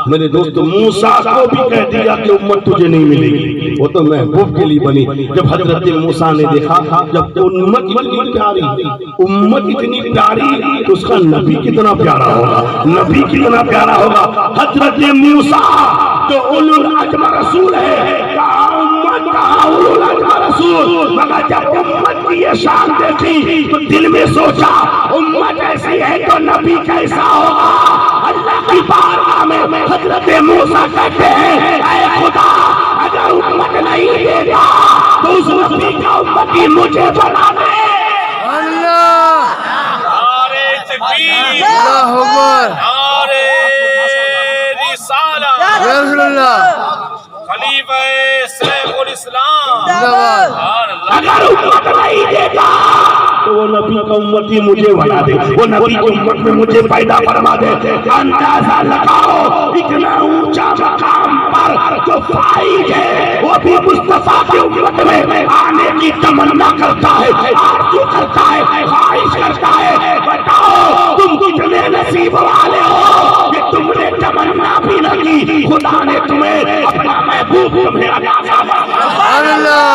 میرے دوست موسیٰ کو بھی کہہ دیا کہ امت تجھے نہیں ملے گی، وہ تو محبوب کے لیے بنی. جب حضرت موسیٰ نے دیکھا جب امت اتنی پیاری، امت اتنی پیاری تو اس کا نبی کتنا پیارا ہوگا، نبی کتنا پیارا ہوگا. حضرت موسیٰ تو اولو العزم رسول ہے، کہاں امت کہاں اولو العزم رسول. مگر جب امت کی یہ شان دیکھی تو دل میں سوچا امت ایسی ہے تو نبی کیسا ہوگا. اللہ کی بارگاہ میں حضرت موسیٰ کہتے ہیں اے خدا اگر امت نہیں دے گا تو اس نبی کا امتی مجھے بنا دے. اللہ نعرے تکبیر، اللہ اکبر نعرے رسالہ، رسول اللہ خلیفہ شیخ الاسلام. زندہ باد. سبحان اللہ. اگر امت نہیں دے گا تو وہ نبی کا امتی مجھے بنا دے، وہ نبی کی امت میں مجھے پیدا فرما دے. اندازہ لگاؤ اتنا اونچا مقام پر جو فائز ہے وہ بھی مصطفیٰ کی امت میں آنے کی تمنا کرتا ہے، آرزو کرتا ہے، خواہش کرتا ہے. بتاؤ تم کتنے نصیب والے ہو کہ تم نے تمنا بھی نہ کی، خدا نے تمہیں اپنا محبوب تمہیں عطا فرمایا. سبحان اللہ.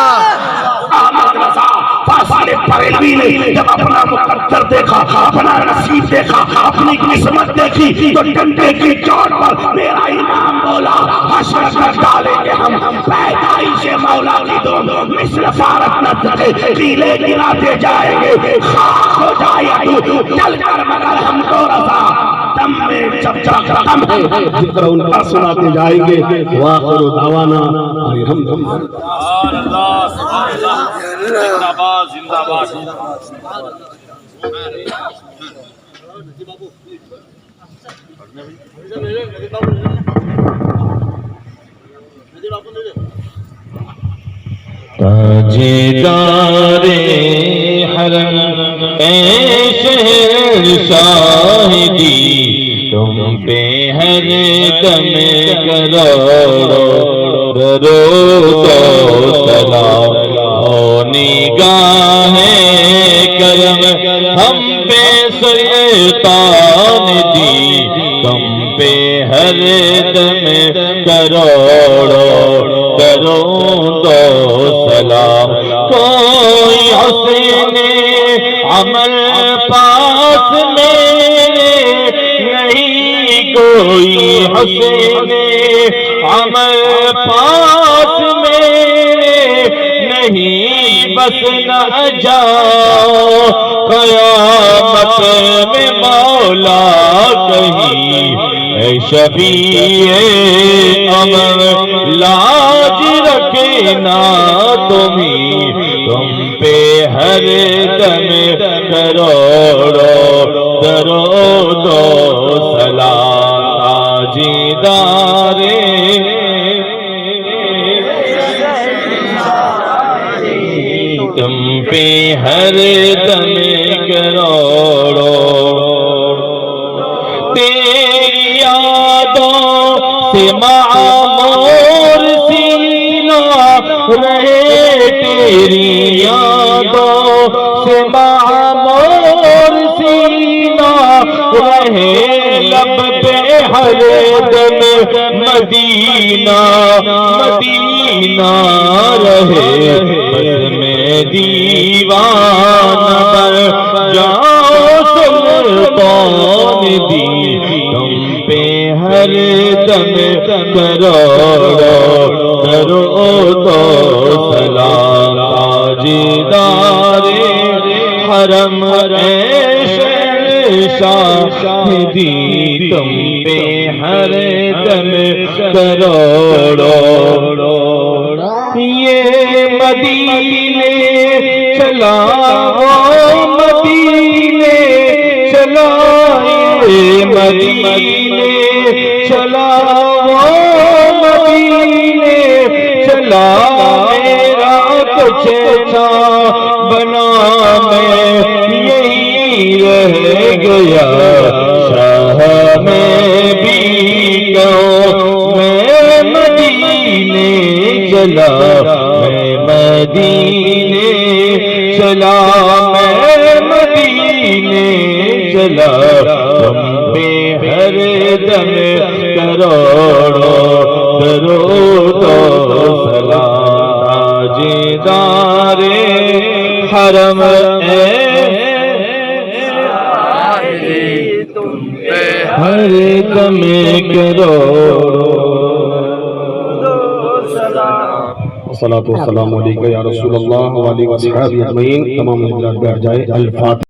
احمد رضا فاصل بریلوی نے جب اپنا مقدر دیکھا، اپنا نصیب دیکھا، اپنی قسمت دیکھی تو ڈنڈے کی چوٹ پر میرا امام بولا حشر کر ڈالیں گے ہم پیدائش مولا کی دم مثل فارت نہ تھے، قیلے گراتے جائیں گے، خاک ہو جائے تو چل کر مگر ہم کو رضا دم میں جب تک رقم ہے ذکر ان کا سناتے جائیں گے. وآخر دعوانا الحمدللہ. سبحان اللہ، سبحان اللہ. زندہ باد، زندہ باد. تاجدار حرم اے شہر شاہدی، تم پہ ہر دم کروڑوں درود و سلام. او نگاہ کرم ہم پہ سلطان دی، تم پہ ہر دم کروڑوں درود و سلام. کوئی حسین عمل پاس میرے نہیں، کوئی حسین عمل پاس میرے نہیں، بس نہ جاؤ قیامت میں مولا کہیں. اے شفیع امر لاج رکھنا تمہیں، تم پہ ہر دم کروڑوں درود و سلام. تاجدار تم پہ ہر دم کروڑوں. تیری یادوں سے معمور سینہ رہے، تیری یادوں سے معمور سینہ رہے، لب پہ ہر دم مدینہ مدینہ رہے. بس میں دیوانہ بن جاؤ سلطان دی، تم پہ ہر دم کروڑوں درود و سلام. تاجدار حرم اے شاہدی، تم پہ ہر دم کروڑوں. یہ مدینے چلا، مدینے چلا مدینے چلا وہ مدینے چلا میرا تو چچا بنا میں یہی رہ گیا شاہ میں بھی کہوں میں مدینے چلا میں مدینے چلا میں مدینے چلا تم پہ ہر دم کروڑوں درود و سلام تاجدار حرم ہر دم کروڑوں الصلاۃ والسلام علیکم یا رسول اللہ وعلیہ وصحبہ اجمعین. تمام حضرات بیٹھ جائے. الفاتحہ.